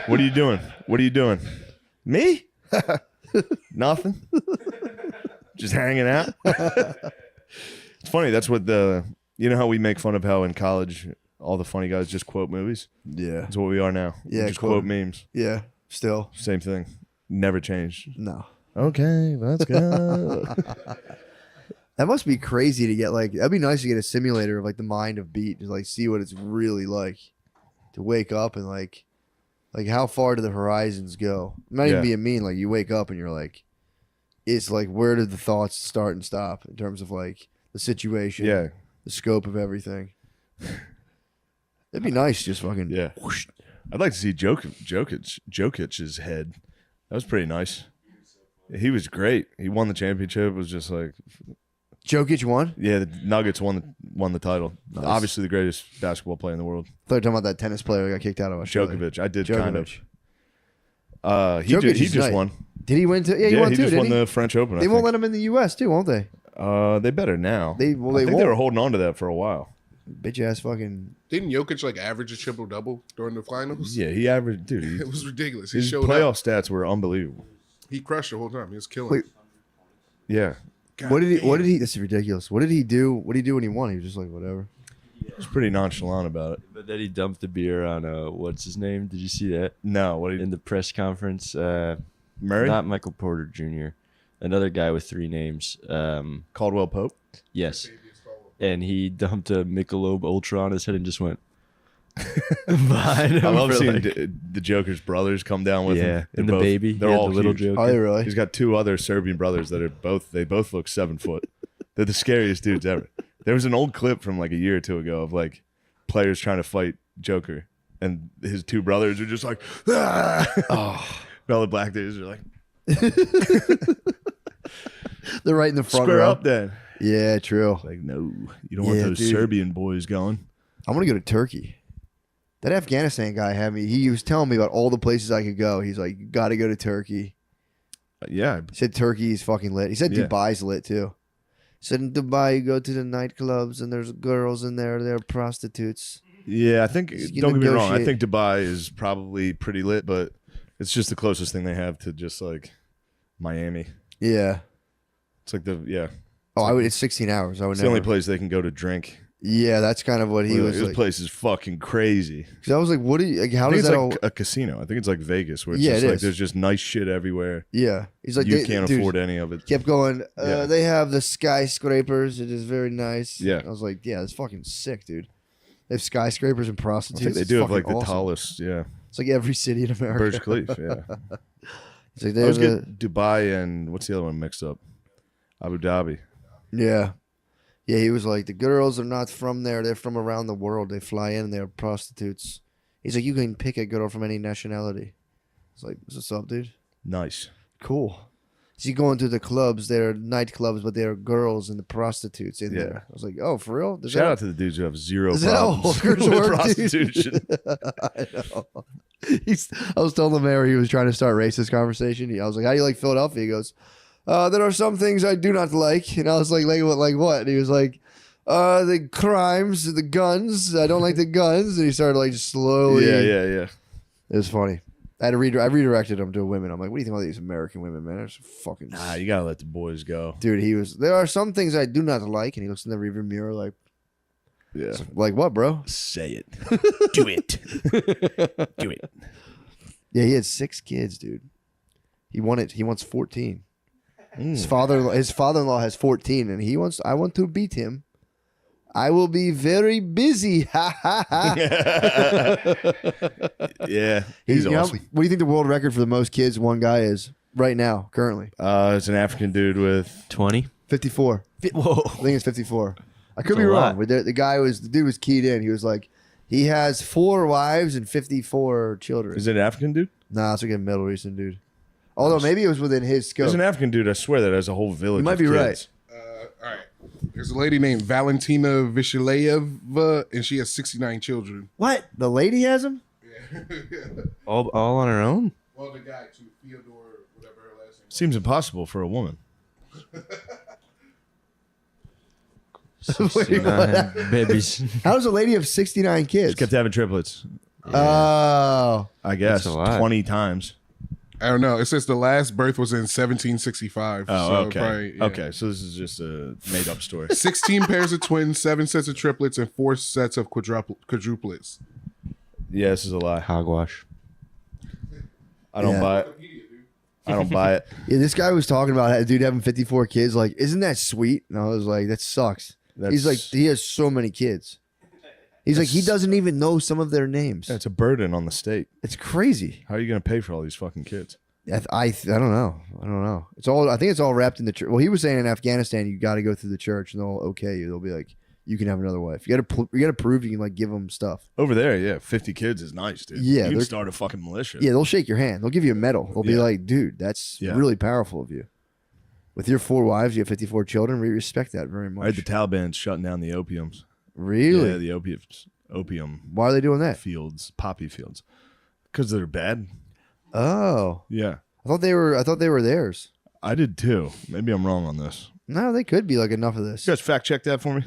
What are you doing? What are you doing? Me? Nothing. Just hanging out. It's funny. That's what you know how we make fun of how in college all the funny guys just quote movies. Yeah. That's what we are now. We Yeah, just quote. quote memes. Yeah. Still. Same thing. Never changed. No. Okay, let's go. That must be crazy to get that'd be nice to get a simulator of the mind of beat, just see what it's really like to wake up and like how far do the horizons go? I'm not even Yeah. being mean, you wake up and you're like, it's where did the thoughts start and stop in terms of the situation, Yeah, the scope of everything. It'd be nice just fucking yeah. whoosh. I'd like to see Jokic's head. That was pretty nice. He was great. He won the championship. It was just like, Jokic won? yeah, the Nuggets won the title. Nice. Obviously, the greatest basketball player in the world. I thought you were talking about that tennis player who got kicked out of Australia. Djokovic. I did Djokovic. kind of. He Jokic just is nice. won. Did he win too? Yeah, he won he too, just didn't won he? the French Open. They won't let him in the U.S. too, won't they? They better now. They I think they were holding on to that for a while. Bitch ass fucking. Didn't Jokic like average a triple double during the finals? Yeah, he averaged, dude. It was ridiculous. He His showed playoff up. stats were unbelievable. He crushed the whole time. He was killing. Wait. Yeah, God What did he? damn. What did he? This is ridiculous. What did he do? What did he do when he won? He was just like whatever. he was pretty nonchalant about it. But then he dumped the beer on what's his name? Did you see that No, what in the press conference? Murray? Not Michael Porter Jr. Another guy with 3 names. Caldwell Pope? Yes. And he dumped a Michelob Ultra on his head and just went behind him. I love for seeing like- the Joker's brothers come down with him. Yeah, They're and the both- baby. They're He had all the little huge. Joker. Oh, they really? He's got 2 other Serbian brothers that are both look 7 foot. They're the scariest dudes ever. There was an old clip from like a year or 2 ago of like players trying to fight Joker, and his 2 brothers are just like, ah! Oh, And all the black dudes are like, they're right in the front square row. up then. Yeah, true. Like, no, you don't want Yeah, those dude. Serbian boys going. I want to go to Turkey. That Afghanistan guy had me. He was telling me about all the places I could go. He's like, you got to go to Turkey. Yeah, He said Turkey is fucking lit. He said Yeah. Dubai's lit too. He said in Dubai you go to the nightclubs and there's girls in there. They're prostitutes. yeah. I think You don't get me wrong. I negotiate. think Dubai is probably pretty lit, but it's just the closest thing they have to just like Miami. Yeah. It's like the Oh, I would. It's 16 hours. I would It's never. the only place they can go to drink. Yeah, that's kind of what he was This like. place is fucking crazy. 'Cause I was like, what do you? Like, how I think does it's that like all? a casino. I think it's like Vegas, where it's Yeah, just it like is. there's just nice shit everywhere. Yeah, he's like, You they, can't dude, afford any of it. Kept going. Yeah. They have the skyscrapers. It is very nice. Yeah. I was like, yeah, that's fucking sick, dude. They have skyscrapers and I prostitutes. think they It's do have like fucking the awesome. tallest. Yeah, It's like every city in America. Burj Khalifa. Yeah, It's like they I always have get Dubai and what's the other one mixed up? Abu Dhabi. yeah. Yeah, he was like, the girls are not from there. They're from around the world. They fly in and they're prostitutes. He's like, you can pick a girl from any nationality. It's like, what's up, dude? Nice. Cool. So you go into the clubs, they're nightclubs, but there are girls and the prostitutes in Yeah. there. I was like, oh, for real? Shout out to the dudes who have zero Is that how problems hookers with work, dude? prostitution. I know. I was telling the mayor he was trying to start racist conversation. I was like, how do you like Philadelphia? He goes, there are some things I do not like. And I was like what? And he was like, the crimes, the guns. I don't like the guns. And he started like slowly. Yeah. It was funny. I redirected him to women. I'm like, what do you think about these American women, man? They're just fucking. Nah, you gotta let the boys go. Dude, there are some things I do not like. And he looks in the rearview mirror Yeah. like what, bro? Say it. Do it. Do it. Yeah, he had 6 kids, dude. He wants 14. His Mm. father-in-law has 14, and I want to beat him. I will be very busy. Ha ha ha. Yeah. He's You know, awesome. what do you think the world record for the most kids one guy is right now, currently? It's an African dude with 20? 54. Whoa. I think it's 54. I could That's be a wrong. lot. But the dude was keyed in. He was like, he has 4 wives and 54 children. is it an African dude? Nah, it's like a Middle Eastern dude. Although maybe it was within his scope. There's an African dude, I swear, that has a whole village. You might of be kids. All right. There's a lady named Valentina Vishilayeva, and she has 69 children. What? The lady has him? All on her own? Well, the guy too, Theodore, whatever her last name. Seems impossible for a woman. Babies. How does a lady have 69 kids? Just kept having triplets. Oh. I guess That's a lot. 20 times. I don't know. It says the last birth was in 1765. Oh, so okay. probably, yeah. Okay, so this is just a made up story. 16 pairs of twins, 7 sets of triplets, and 4 sets of quadruplets. Yeah, this is a lie. Hogwash. I don't Yeah. buy it. I don't buy it. Yeah, this guy was talking about a dude having 54 kids. Like, isn't that sweet? And I was like, that sucks. He's like, he has so many kids. He's like, he doesn't even know some of their names. It's a burden on the state. It's crazy. How are you going to pay for all these fucking kids? I don't know. I don't know. I think it's all wrapped in the church. Well, he was saying in Afghanistan, you got to go through the church and they'll okay you. They'll be like, you can have another wife. You got to prove you can like give them stuff. Over there, yeah, 50 kids is nice, dude. Yeah, you can they're- start a fucking militia. Yeah, they'll shake your hand. They'll give you a medal. They'll be Yeah. like, dude, that's Yeah. really powerful of you. With your 4 wives, you have 54 children. We respect that very I heard much. the Taliban's shutting down the opiums. Really? Yeah, the opium Why are they doing that? fields, poppy fields, because they're bad. Oh, Yeah, I thought they were theirs. I did too. Maybe I'm wrong on this. No, they could be like enough of this. You guys fact check that for me.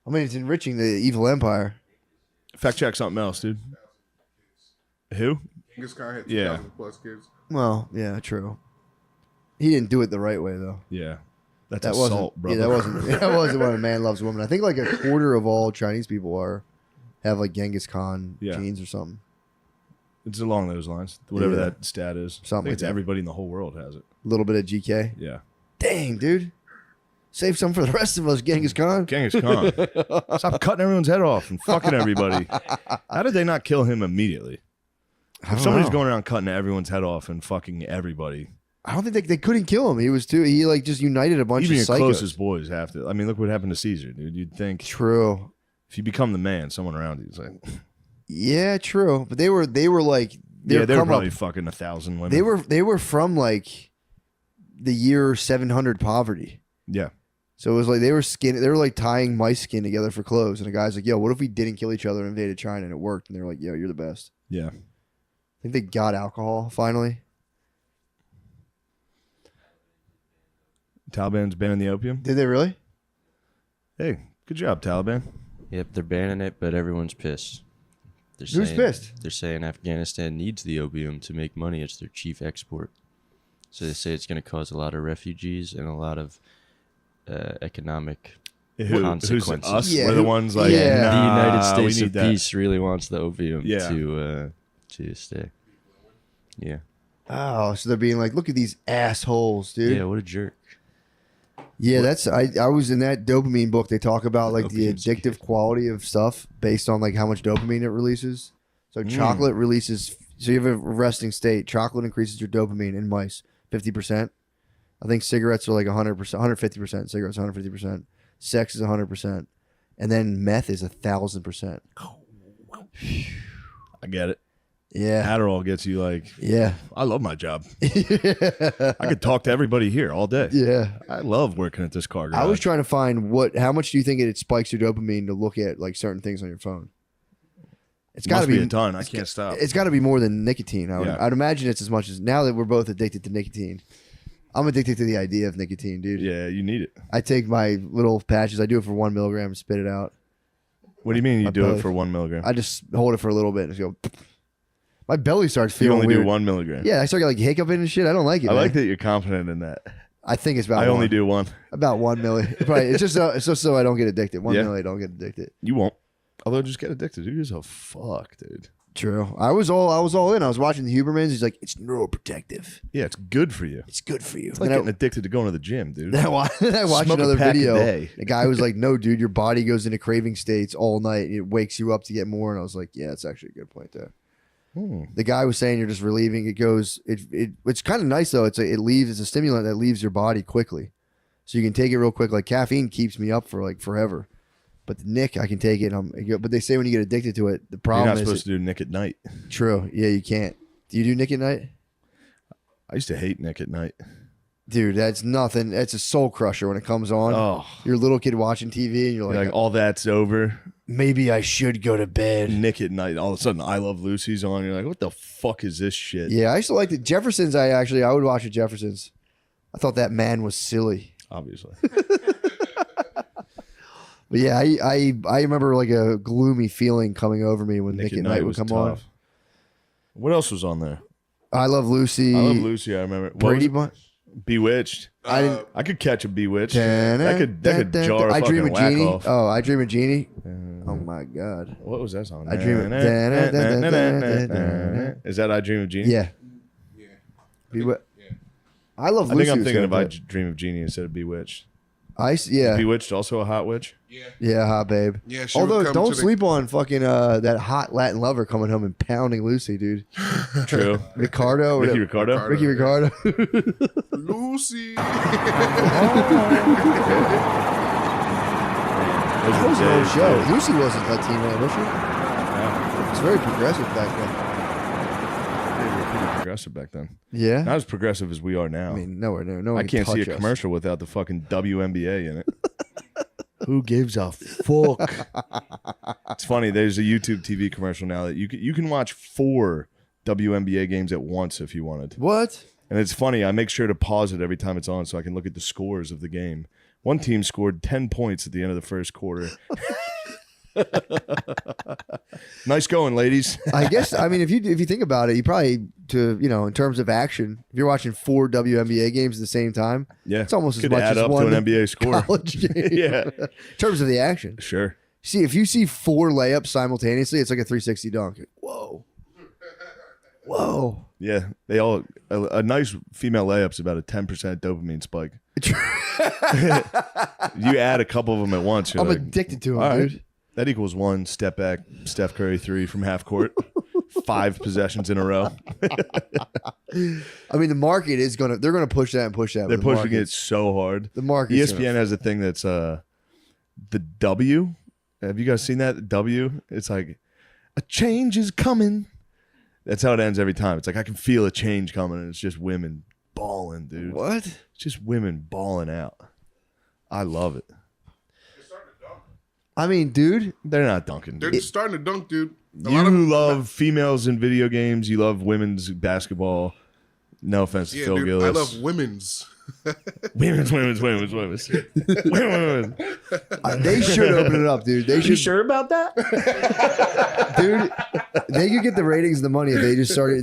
I mean, it's enriching the evil empire. Fact check something else, dude. Who? Genghis Khan had Yeah. 2,000 plus kids. Well, yeah, true. He didn't do it the right way though. Yeah. That's That assault, wasn't. brother. Yeah, that wasn't when a man loves a woman. I think like a quarter of all Chinese people have like Genghis Khan genes or something. It's along those lines. Whatever Yeah. that stat is. Something I think like it's that. everybody in the whole world has it. A little bit of GK. Yeah. Dang, dude. Save some for the rest of us, Genghis Khan. Genghis Khan. Stop cutting everyone's head off and fucking everybody. How did they not kill him immediately? If somebody's going around cutting everyone's head off and fucking everybody. I don't think they couldn't kill him. He was too. He like just united a bunch Even of your psychos. closest boys have to. I mean, look what happened to Caesar, dude. You'd think True. if you become the man, someone around you is like, Yeah, true. But they were like they were come probably up. fucking 1,000 women. They were from like the year 700 poverty. Yeah. So it was like they were like tying mice skin together for clothes. And the guy's like, yo, what if we didn't kill each other and invaded China and it worked? And they're like, yo, you're the best. Yeah. I think they got alcohol finally. Taliban's banning the opium. Did they really? Hey, good job, Taliban. Yep, they're banning it, but everyone's pissed. They're Who's saying, pissed? They're saying Afghanistan needs the opium to make money. It's their chief export. So they say it's going to cause a lot of refugees and a lot of economic Who's consequences. us? Yeah, We're the ones like, yeah. The nah, United we States need of that. Peace really wants the opium Yeah. to stay. Yeah. Oh, so they're being like, look at these assholes, dude. Yeah, what a jerk. Yeah, that's I was in that dopamine book. They talk about like the Opium's addictive quality of stuff based on like how much dopamine it releases. So chocolate releases. So you have a resting state. Chocolate increases your dopamine in mice 50%. I think cigarettes are like 100%, 150%. Cigarettes 150%. Sex is 100%, and then meth is 1,000%. I get it. Yeah, Adderall gets you like, yeah, I love my job. I could talk to everybody here all day. yeah. I love working at this car garage. I was trying to find how much do you think it spikes your dopamine to look at like certain things on your phone? It's got to Must be a ton. I can't stop. It's got to be more than nicotine. Yeah. I'd imagine it's as much as now that we're both addicted to nicotine. I'm addicted to the idea of nicotine, dude. Yeah, you need it. I take my little patches. I do it for 1 milligram and spit it out. What do you mean you My do belly. it for 1 milligram? I just hold it for a little bit and just go. My belly starts You feeling only weird. do 1 milligram. Yeah, I start getting like hiccuping and shit. I don't like it. I like man. that you're confident in that. I think it's about. I only one. do one. About 1 milli. Probably. It's just so I don't get addicted. 1 Yeah. milli, I don't get addicted. You won't. Although just get addicted. Who gives a fuck, dude? True. I was all in. I was watching the Hubermans. He's like, it's neuroprotective. Yeah, it's good for you. It's good for you. It's like getting addicted to going to the gym, dude. Then I watched Smoke a another pack a video. day. The guy was like, "No, dude, your body goes into craving states all night. And it wakes you up to get more." And I was like, "Yeah, that's actually a good point there." The guy was saying you're just relieving. It goes. It's kind of nice though. It's a stimulant that leaves your body quickly, so you can take it real quick. Like caffeine keeps me up for like forever, but the Nick I can take it. But they say when you get addicted to it, the You're problem not is supposed to do Nick at night. True. Yeah, you can't. Do you do Nick at night? I used to hate Nick at night. Dude, that's nothing. It's a soul crusher when it comes on. Oh, You're a little kid watching TV and you're you're like all that's over. maybe I should go to bed. Nick at night. All of a sudden, I Love Lucy's on. You're like, what the fuck is this shit? Yeah, I used to like the Jeffersons. I would watch the Jeffersons. I thought that man was silly. Obviously. But yeah, I remember like a gloomy feeling coming over me when Nick at Night would was come tough. What else was on there? on. I Love Lucy. I Love Lucy. I remember. What Brady was it? Bunch. Bewitched. I didn't. I could catch a Bewitched. That could jar a I Dream fucking of whack Jeannie. off. Oh, I Dream of Jeannie. Oh my god. What was that song? I Dream of. Is that I Dream of Jeannie? Yeah. Yeah. I Love I Lucy. think I'm was thinking good, of I but Dream of Jeannie instead of Bewitched. yeah. Bewitched also a hot witch? Yeah. Yeah, hot babe. Yeah, she would Although, come don't to the- sleep on fucking that hot Latin lover coming home and pounding Lucy, dude. True. Ricardo. Ricky Ricardo. Ricardo? Ricky Ricardo. Lucy. Those That were was an old days, show. dude. Lucy wasn't Latina, was she? Yeah. It's very progressive back then. They were pretty progressive back then. Yeah. Not as progressive as we are now. I mean, nowhere near. No one I can can't see a touch us. commercial without the fucking WNBA in it. Who gives a fuck? It's funny. There's a YouTube TV commercial now that you can watch 4 WNBA games at once if you wanted. What? And it's funny, I make sure to pause it every time it's on so I can look at the scores of the game. One team scored 10 points at the end of the first quarter. Nice going, ladies. I guess, I mean, if you think about it, you probably, in terms of action, if you're watching 4 WNBA games at the same time, Yeah, it's almost could as much add as up one to an NBA score. college game. Yeah. In terms of the action. Sure. See, if you see 4 layups simultaneously, it's like a 360 dunk. Whoa. Whoa. Yeah, they all a nice female layup's about a 10% dopamine spike. You add a couple of them at once, you're I'm like, addicted to them, all right, dude. that equals 1 step back, Steph Curry 3 from half court, 5 possessions in a row. I mean, the market is they're gonna push that and push that. They're but the pushing market- it so hard. The market. ESPN has a thing that's the W. Have you guys seen that? W. It's like a change is coming. That's how it ends every time. It's like I can feel a change coming, and it's just women balling, dude. What? It's just women balling out. I love it. I mean, dude. They're not dunking. They're Dude. starting to dunk, dude. A You lot of them- love females in video games. You love women's basketball. No offense to Yeah, Phil dude. Gillis. I love women's. women's. They should open it up, dude. They should. sure about that? Dude, they could get the ratings and the money if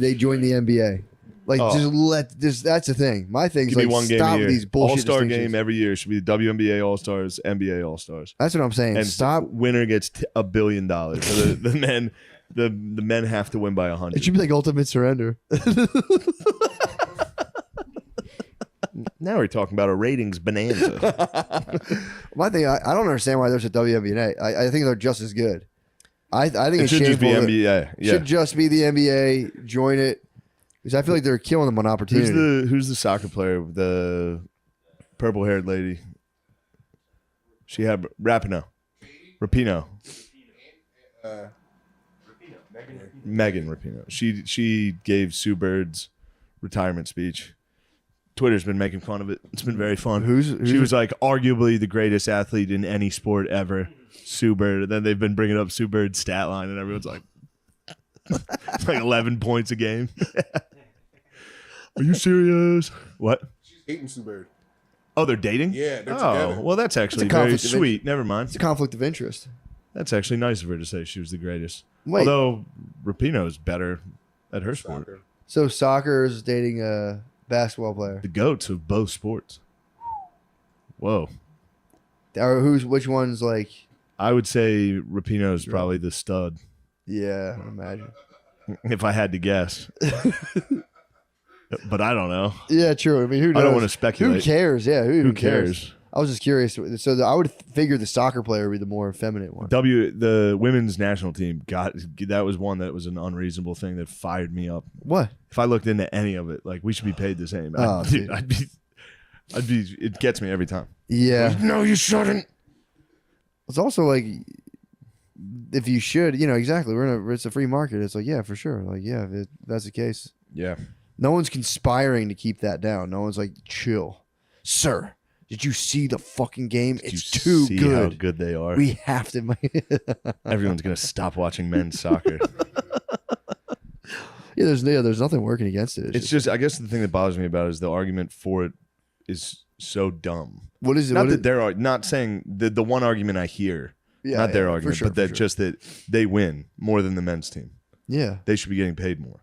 they joined the NBA. Like, that's the thing. My thing's Give like, me one game stop a year. these bullshit All-Star distinctions. game every year should be the WNBA All-Stars, NBA All-Stars. That's what I'm saying. And Stop. winner gets $1 billion. So the men, the men have to win by 100. It should be like ultimate surrender. Now we're talking about a ratings bonanza. My thing, I don't understand why there's a WNBA. I think they're just as good. I think It it's should just be shameful that- NBA. Yeah. Should just be the NBA. Join it. Because I feel like they're killing them on opportunity. Who's the soccer player? The purple-haired lady. She had Rapinoe. Megan Rapinoe. She gave Sue Bird's retirement speech. Twitter's been making fun of it. It's been very fun. She was like arguably the greatest athlete in any sport ever, Sue Bird. And then they've been bringing up Sue Bird's stat line, and everyone's like, it's like 11 points a game. Are you serious? What? She's hating Sue Bird. Oh, they're dating? Yeah, they're Oh, together. well, that's actually It's a very conflict of sweet. Never mind. It's a conflict of interest. That's actually nice of her to say she was the greatest. Wait. Although Rapinoe's better at her sport. Soccer. So soccer is dating a basketball player. The goats of both sports. Whoa. Or which one's like, I would say Rapinoe's probably the stud, yeah, I imagine. if I had to guess. But I don't know. Yeah, true. I mean, who knows? I don't want to speculate. Who cares? Yeah, who Who cares? cares? I was just curious. So I would figure the soccer player would be the more effeminate one. The women's national team that was one that was an unreasonable thing that fired me up. What? If I looked into any of it, like we should be paid the same. Oh, dude. I'd be. It gets me every time. Yeah. No, you shouldn't. It's also like, if you should, exactly. It's a free market. It's like, yeah, for sure. Like, yeah, if that's the case. Yeah. No one's conspiring to keep that down. No one's like, chill, sir. Did you see the fucking game? It's too see good. how good they are. We have to. Everyone's gonna stop watching men's soccer. There's nothing working against it. It's just, I guess the thing that bothers me about it is the argument for it is so dumb. What is it? Not that they're not saying the one argument I hear, not their argument, but that just that they win more than the men's team. Yeah. They should be getting paid more.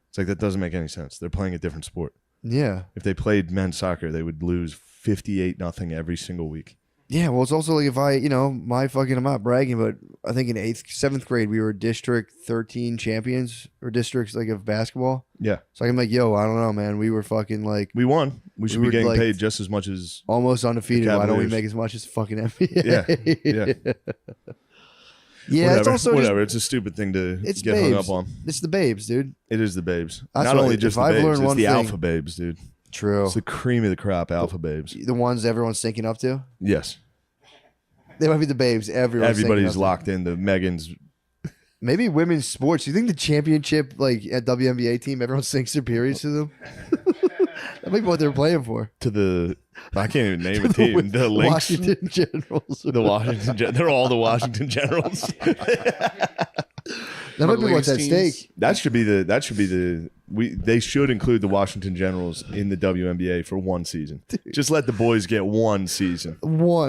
It's like that doesn't make any sense. They're playing a different sport. Yeah. If they played men's soccer, they would lose 58-0 every single week. Yeah, well, it's also like if I'm not bragging, but I think in 7th grade, we were District 13 champions or districts like of basketball. Yeah. So I'm like, yo, I don't know, man. We were fucking like We won. We should We be were, getting like, paid just as much as. almost undefeated. Why don't we Cavaliers. make as much as fucking NBA? Yeah. Yeah, Whatever. it's also Whatever. It's a stupid thing to It's get hung babes. up on. It's the babes, dude. It is the babes. That's Not what- only if just the I've babes, learned it's one the thing- alpha babes, dude. True. It's the cream of the crop alpha babes. The ones everyone's syncing up to. Yes. They might be the babes. Everybody's Everybody's locked in. The Megans. Maybe women's sports. You think the championship, like at WNBA team, everyone sings their periods to them? That might be what they're playing for. To the. I can't even name a team. The Lynx. Washington Generals. The Washington. They're all the Washington Generals. That might be what's at latest teams. stake. They should include the Washington Generals in the WNBA for one season. Just let the boys get one season.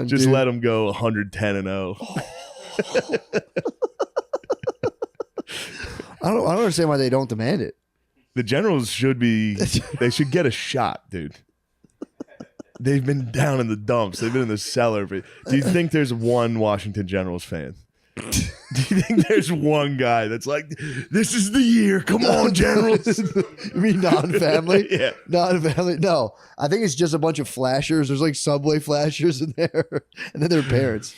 Just let them go 110-0. I don't understand why they don't demand it. The Generals should get a shot, dude. They've been down in the dumps. They've been in the cellar. Do you think there's one Washington Generals fan? Do you think there's one guy that's like, this is the year? Come on, Generals. You mean non-family? Yeah. Non-family? No. I think it's just a bunch of flashers. There's like Subway flashers in there. And then their parents.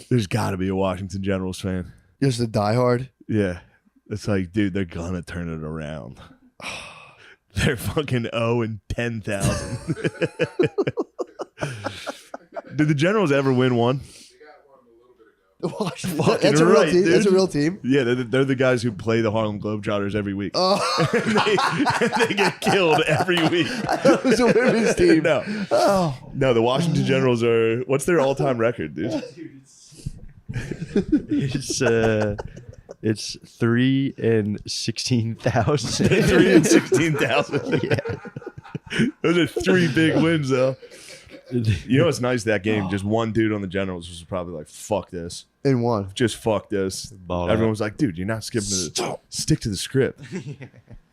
There's got to be a Washington Generals fan. Just a diehard. Yeah. It's like, dude, they're going to turn it around. They're fucking 0 and 10,000. Did the Generals ever win one? That's a real team. Dude. That's a real team. Yeah, they're the guys who play the Harlem Globetrotters every week. Oh. they get killed every week. It was a women's team. No. Oh. No, the Washington Generals are, what's their all-time record, dude? It's 3 and 16,000. 3 and 16,000. Yeah. Those are 3 big wins, though. You know what's nice that game? Just one dude on the Generals was probably like, fuck this. In one. Just fuck this. Ball Everyone out. was like, dude, you're not skipping stick to the script.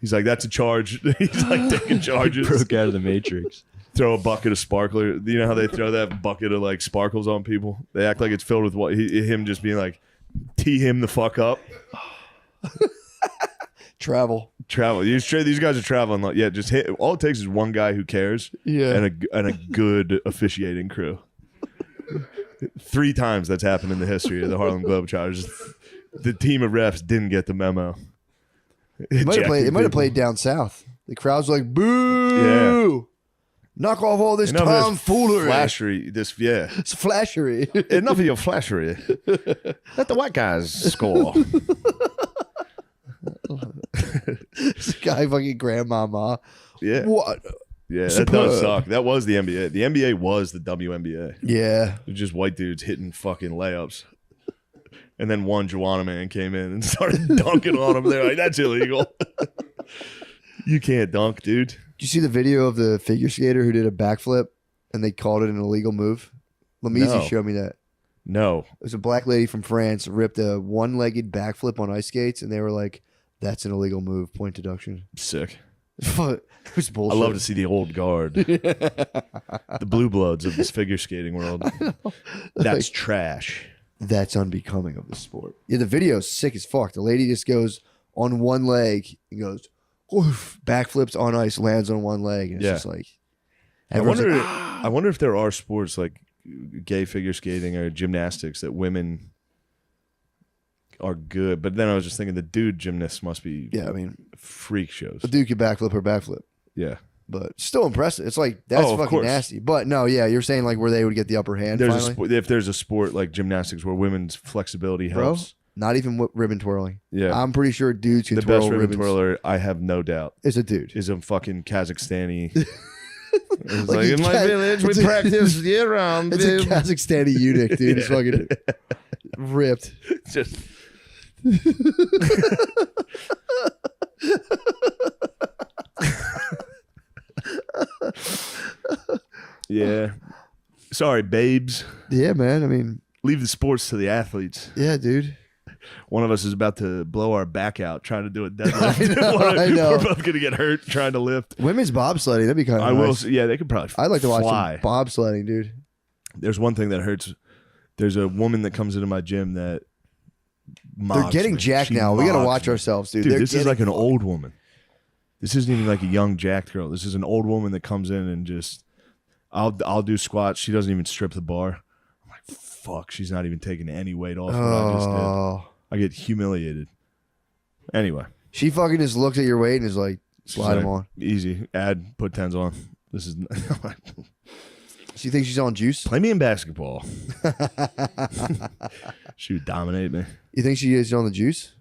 He's like, that's a charge. He's like taking charges. Broke out of the Matrix. Throw a bucket of sparkler. You know how they throw that bucket of like sparkles on people? They act like it's filled with what? Him just being like, tee him the fuck up. Travel. These guys are traveling. Like, yeah, just hit. All it takes is one guy who cares. Yeah. And a good officiating crew. 3 times that's happened in the history of the Harlem Globetrotters. The team of refs didn't get the memo. It might have played down south. The crowd's like, boo! Yeah. Knock off all this Enough of this tomfoolery. Flashery. It's flashery. Enough of your flashery. Let the white guys score. This guy fucking grandmama. Yeah. What? Yeah, that Superb. does suck. That was the NBA. The NBA was the WNBA. Yeah. It was just white dudes hitting fucking layups. And then one Joanna man came in and started dunking on him. They're like, that's illegal. You can't dunk, dude. Did you see the video of the figure skater who did a backflip and they called it an illegal move? Lamisi No. showed me that. No. It was a black lady from France ripped a one-legged backflip on ice skates, and they were like, "That's an illegal move. Point deduction." Sick. It was bullshit. I love to see the old guard. The blue bloods of this figure skating world. That's trash. That's unbecoming of the sport. Yeah, the video's sick as fuck. The lady just goes on one leg and goes, oof, backflips on ice, lands on one leg, and it's just like. I wonder if there are sports like gay figure skating or gymnastics that women are good. But then I was just thinking the dude gymnasts must be freak shows. A dude could backflip her backflip. Yeah. But still impressive. It's like, that's of fucking course. nasty. But no, yeah, you're saying like where they would get the upper hand finally? If there's a sport like gymnastics where women's flexibility helps. Not even ribbon twirling. Yeah. I'm pretty sure dudes can The twirl best ribbon ribbons. twirler, I have no doubt, Is a dude. is a fucking Kazakhstani. It's Like like, in my village, we practice year round. It's a Kazakhstani eunuch, dude. It's fucking ripped. Just yeah. Sorry, babes. Yeah, man. I mean, Leave the sports to the athletes. yeah, dude. One of us is about to blow our back out trying to do a deadlift. I know. We're both gonna get hurt trying to lift. Women's bobsledding, that'd be kind of I will. nice. Yeah, they could probably. I'd like to watch fly. some bobsledding, dude. There's one thing that hurts. There's a woman that comes into my gym that They're mobs getting me. jacked She now. We got to mobs watch me. ourselves, dude. Dude, They're this is like an getting old woman. This isn't even like a young jacked girl. This is an old woman that comes in and just, I'll do squats. She doesn't even strip the bar. I'm like, fuck, she's not even taking any weight off what I just did. Oh. I get humiliated. Anyway. She fucking just looks at your weight and is like, slide them on. Easy. Add, put 10s on. This is, She thinks she's on juice? play me in basketball. She would dominate me. You think she is on the juice?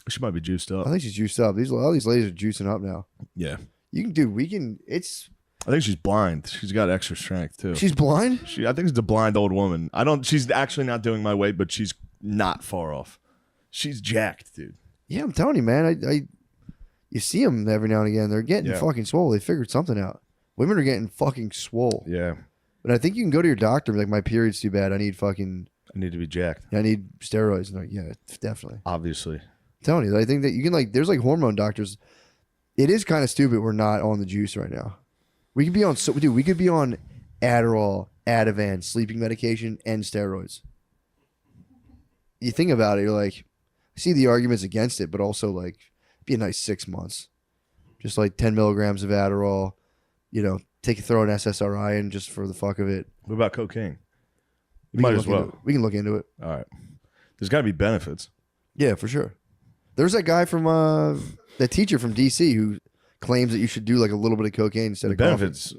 She might be juiced up. I think she's juiced up. All these ladies are juicing up now. Yeah. You can, dude, we can, it's, I think she's blind. She's got extra strength too. she's blind? I think it's a blind old woman. She's actually not doing my weight, but she's not far off. She's jacked, dude. Yeah, I'm telling you, man. You see them every now and again. They're getting fucking swole. They figured something out. Women are getting fucking swole. Yeah. But I think you can go to your doctor and be like, my period's too bad. I need to be jacked. I need steroids. And they're like, yeah, definitely. Obviously. I'm telling you, I think that you can like, there's like hormone doctors. It is kind of stupid we're not on the juice right now. We could be on, we could be on Adderall, Ativan, sleeping medication, and steroids. You think about it, you're like, I see the arguments against it, but also like, be a nice 6 months. Just like 10 milligrams of Adderall, throw an SSRI in just for the fuck of it. What about cocaine? You might as well. We can look into it. All right. There's got to be benefits. Yeah, for sure. There's that guy from, that teacher from DC who claims that you should do like a little bit of cocaine instead of benefits.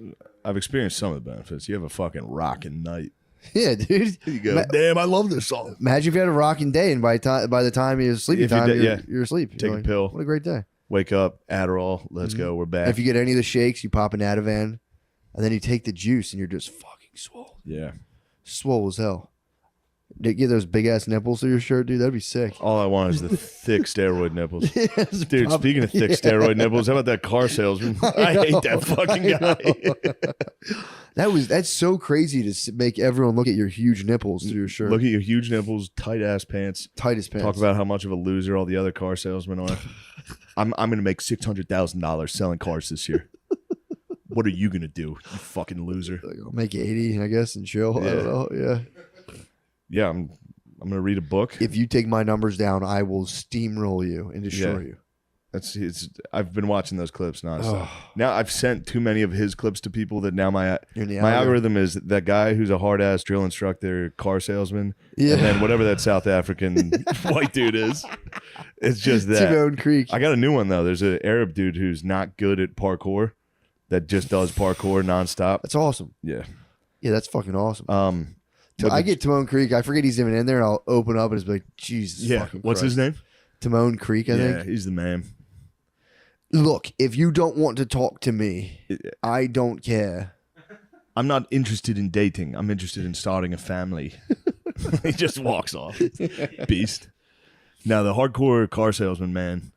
I've experienced some of the benefits. You have a fucking rocking night. Yeah, dude. You go, damn, I love this song. Imagine if you had a rocking day, and by the time you're sleeping time, you're asleep. Take a pill. What a great day. Wake up, Adderall, let's go, we're back. And if you get any of the shakes, you pop an Ativan, and then you take the juice, and you're just fucking swole. Yeah. Swole as hell. Get those big-ass nipples through your shirt, dude. That'd be sick. All I want is the thick steroid nipples. Yes, dude, speaking of thick steroid nipples, how about that car salesman? I hate that fucking guy. That's so crazy to make everyone look at your huge nipples through your shirt. Look at your huge nipples, tight-ass pants. Tightest pants. Talk about how much of a loser all the other car salesmen are. I'm going to make $600,000 selling cars this year. What are you going to do, you fucking loser? Like, I'll make 80, I guess, and chill. Yeah. I don't know. Yeah. Yeah, I'm going to read a book. If you take my numbers down, I will steamroll you and destroy you. I've been watching those clips nonstop. Now I've sent too many of his clips to people that now my algorithm is that guy who's a hard ass drill instructor, car salesman, and then whatever that South African white dude is. It's just that. Timon Creek. I got a new one though. There's an Arab dude who's not good at parkour, that just does parkour nonstop. That's awesome. Yeah. Yeah, that's fucking awesome. I get Timon Creek. I forget he's even in there, and I'll open up and it's like, Jesus. Yeah. What's his name? Timon Creek, I think. Yeah, he's the man. Look, if you don't want to talk to me, I don't care. I'm not interested in dating. I'm interested in starting a family. He just walks off. Beast. Now, the hardcore car salesman, man.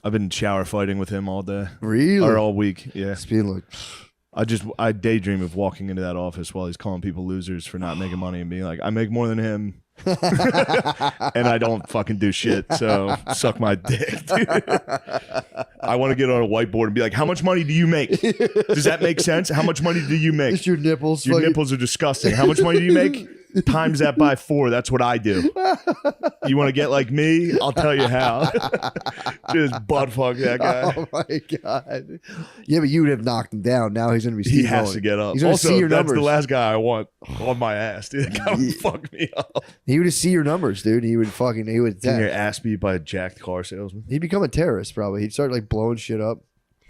I've been shower fighting with him all day. Really? Or all week, yeah. It's being like... I daydream of walking into that office while he's calling people losers for not making money and being like, I make more than him. And I don't fucking do shit, so suck my dick, dude. I want to get on a whiteboard and be like, how much money do you make? Does that make sense? How much money do you make? It's your nipples. Your nipples are disgusting. How much money do you make? Times that by 4. That's what I do. You want to get like me? I'll tell you how. Just butt fuck that guy. Oh my God. Yeah, but you would have knocked him down. Now he's going to be He has to get up. He's going to see your that's numbers. the last guy I want on my ass, dude. Come fuck me up. He would see your numbers, dude. He would attack. Getting your ass beat by a jacked car salesman. He'd become a terrorist, probably. He'd start like blowing shit up.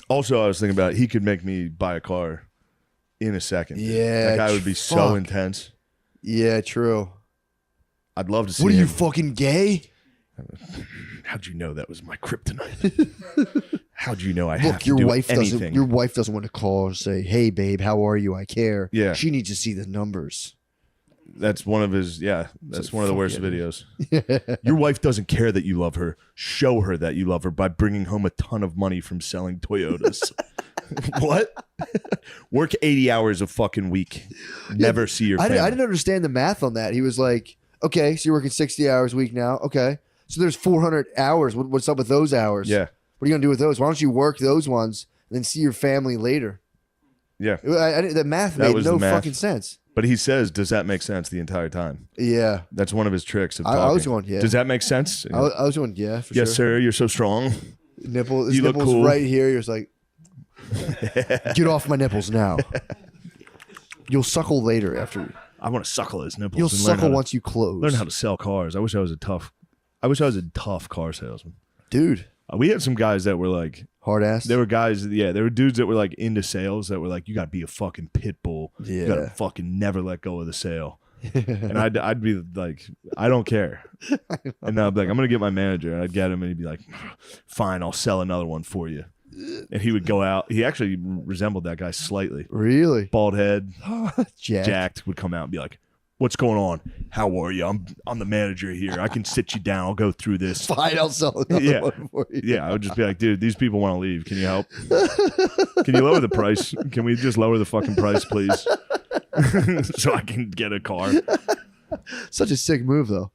Also, I was thinking about he could make me buy a car in a second. Yeah. That guy would be so intense. Yeah, true. I'd love to see What are him. you, fucking gay? How'd you know that was my kryptonite? How'd you know I have to your do wife anything? Your wife doesn't want to call and say, "Hey, babe, how are you? I care." Yeah. She needs to see the numbers. That's one of his. Yeah, that's one of the worst yeah, videos. Your wife doesn't care that you love her. Show her that you love her by bringing home a ton of money from selling Toyotas. What? Work 80 hours a fucking week. Never see your family. I didn't understand the math on that. He was like, okay, so you're working 60 hours a week now. Okay. So there's 400 hours. What's up with those hours? Yeah. What are you going to do with those? Why don't you work those ones and then see your family later? Yeah. The math made no fucking sense. But he says, does that make sense the entire time? Yeah. That's one of his tricks of talking. I was going, yeah. Does that make sense? I was going, yeah, for yes, sure. sir. You're so strong. His you look nipples cool. right here. You're just like, get off my nipples now. You'll suckle later after. I want to suckle his nipples. You'll and suckle once you close. Learn how to sell cars. I wish I was a tough car salesman. Dude. We had some guys that were like hard ass. There were guys, yeah, there were dudes that were like into sales that were like, you got to be a fucking pit bull. Yeah. You got to fucking never let go of the sale. And I'd be like, I don't care. And I'd be like, I'm going to get my manager. And I'd get him and he'd be like, fine, I'll sell another one for you. And he would go out. He actually resembled that guy slightly. Really? Bald head, Jacked. would come out and be like, What's going on? How are you? I'm the manager here. I can sit you down. I'll go through this. Fine, I'll sell another one for you. Yeah, I would just be like, dude, these people want to leave. Can you help? Can you lower the price? Can we just lower the fucking price, please? So I can get a car. Such a sick move, though.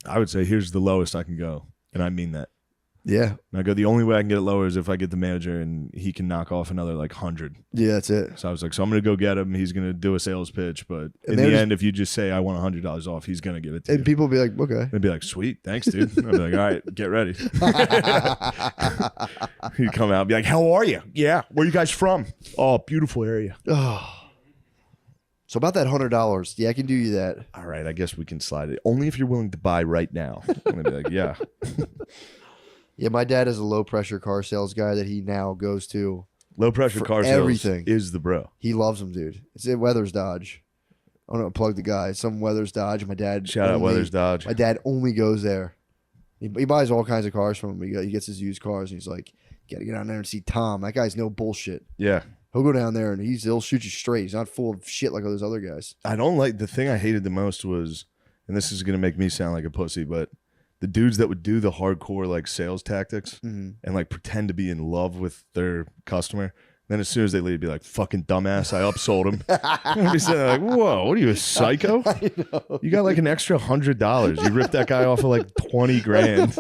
I would say here's the lowest I can go. And I mean that. Yeah. And I go, the only way I can get it lower is if I get the manager and he can knock off another like 100. Yeah, that's it. So I was like, so I'm going to go get him. He's going to do a sales pitch. But And in the end, if you just say, I want $100 off, he's going to give it to you. And people be like, okay. They'd be like, sweet, thanks, dude. I'd be like, all right, get ready. He'd come out and be like, how are you? Yeah, where you guys from? Oh, beautiful area. Oh. So about that $100, yeah, I can do you that. All right, I guess we can slide it. Only if you're willing to buy right now. I'm going to be like, yeah. Yeah, my dad is a low pressure car sales guy that he now goes to. Low pressure For car sales everything. is the bro. He loves them, dude. It's at Weathers Dodge. I don't know, plug the guy. It's some Weathers Dodge. My dad. Shout out Weathers Dodge. My dad only goes there. He buys all kinds of cars from him. He gets his used cars, and he's like, "Got to get down there and see Tom. That guy's no bullshit. Yeah. He'll go down there and he'll shoot you straight. He's not full of shit like all those other guys." I don't like, the thing I hated the most was, and this is going to make me sound like a pussy, but the dudes that would do the hardcore like sales tactics and like pretend to be in love with their customer. Then as soon as they leave, be like, fucking dumbass, I upsold him. I'd be sitting there like, whoa, what are you, a psycho? You got like an extra $100. You ripped that guy off of like 20 grand.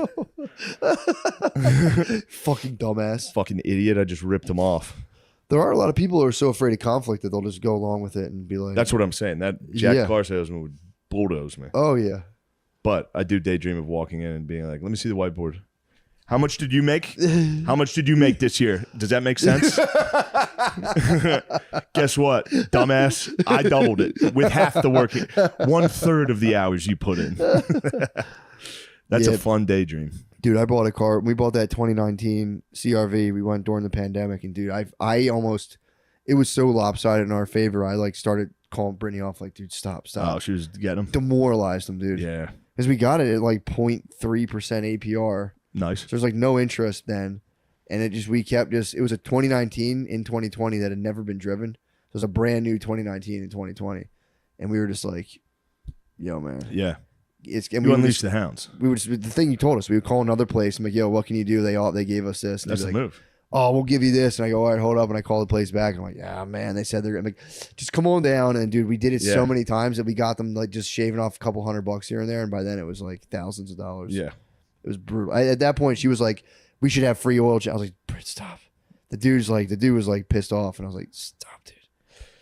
Fucking dumbass. Fucking idiot. I just ripped him off. There are a lot of people who are so afraid of conflict that they'll just go along with it and be like, That's what I'm saying. That Jack car salesman would bulldoze me. oh, yeah. But I do daydream of walking in and being like, let me see the whiteboard. How much did you make? How much did you make this year? Does that make sense? Guess what, dumbass? I doubled it with half the work, 1/3 of the hours you put in. That's a fun daydream. Dude, I bought a car. We bought that 2019 CRV. We went during the pandemic, and dude, I almost, it was so lopsided in our favor. I like started calling Brittany off, like, dude, stop. Oh, she was getting them. Demoralized them, dude. Yeah. Because we got it at like 0.3% APR. Nice. So there's like no interest then. And it was a 2019 in 2020 that had never been driven. It was a brand new 2019 in 2020. And we were just like, yo, man. Yeah. And you unleashed the hounds. The thing you told us, we would call another place and be like, yo, what can you do? They gave us this. And That's the like, move. oh, we'll give you this. And I go, all right, hold up. And I call the place back. I'm like, yeah, man, they said they're going to just come on down. And dude, we did it so many times that we got them like just shaving off a couple $100 here and there. And by then it was like thousands of dollars. Yeah. It was brutal. At that point, she was like, we should have free oil. I was like, Britt, stop. The dude was like pissed off. And I was like, stop, dude.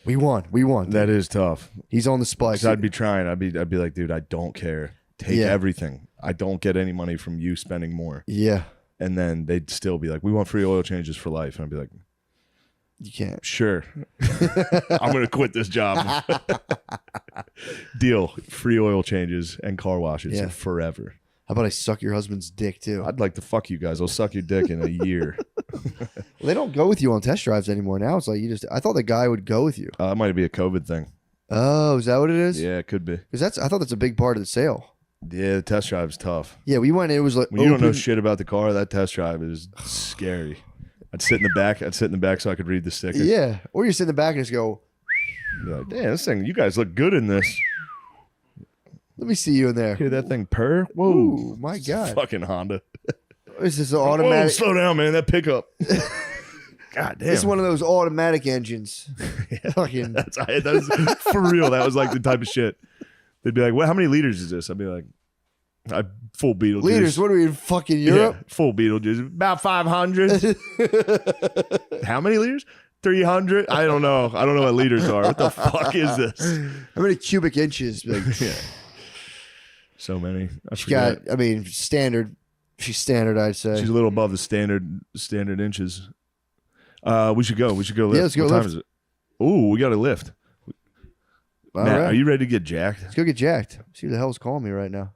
We won. Dude. That is tough. He's on the spike. I'd be trying. I'd be like, dude, I don't care. Take everything. I don't get any money from you spending more. Yeah. And then they'd still be like, we want free oil changes for life. And I'd be like, you can't. Sure. I'm going to quit this job. Deal. Free oil changes and car washes forever. How about I suck your husband's dick too? I'd like to fuck you guys. I'll suck your dick in a year. Well, they don't go with you on test drives anymore. Now it's like I thought the guy would go with you. That might be a COVID thing. Oh, is that what it is? Yeah, it could be. Because I thought that's a big part of the sale. Yeah, the test drive's tough. Yeah, we went. It was like when you don't know shit about the car, that test drive is scary. I'd sit in the back so I could read the sticker. Yeah, or you sit in the back and just go. Be like, damn, this thing. You guys look good in this. Let me see you in there. Hear that thing purr? Whoa, ooh, my God! Fucking Honda. This is an automatic. Whoa, slow down, man. That pickup. God damn. It's one of those automatic engines. Fucking. That's for real. That was like the type of shit. They'd be like, "What? How many liters is this?" I'd be like, "Full Beetlejuice." Liters? What are we in fucking Europe? Yeah, full Beetlejuice. About 500. How many liters? 300. I don't know. I don't know what liters are. What the fuck is this? How many cubic inches? Like, yeah. So many. Standard. She's standard, I'd say. She's a little above the standard inches. We should go. We should go lift. Yeah, let's go what lift. time is it? Ooh, we got to lift. All Matt, right. are you ready to get jacked? Let's go get jacked. See who the hell's calling me right now.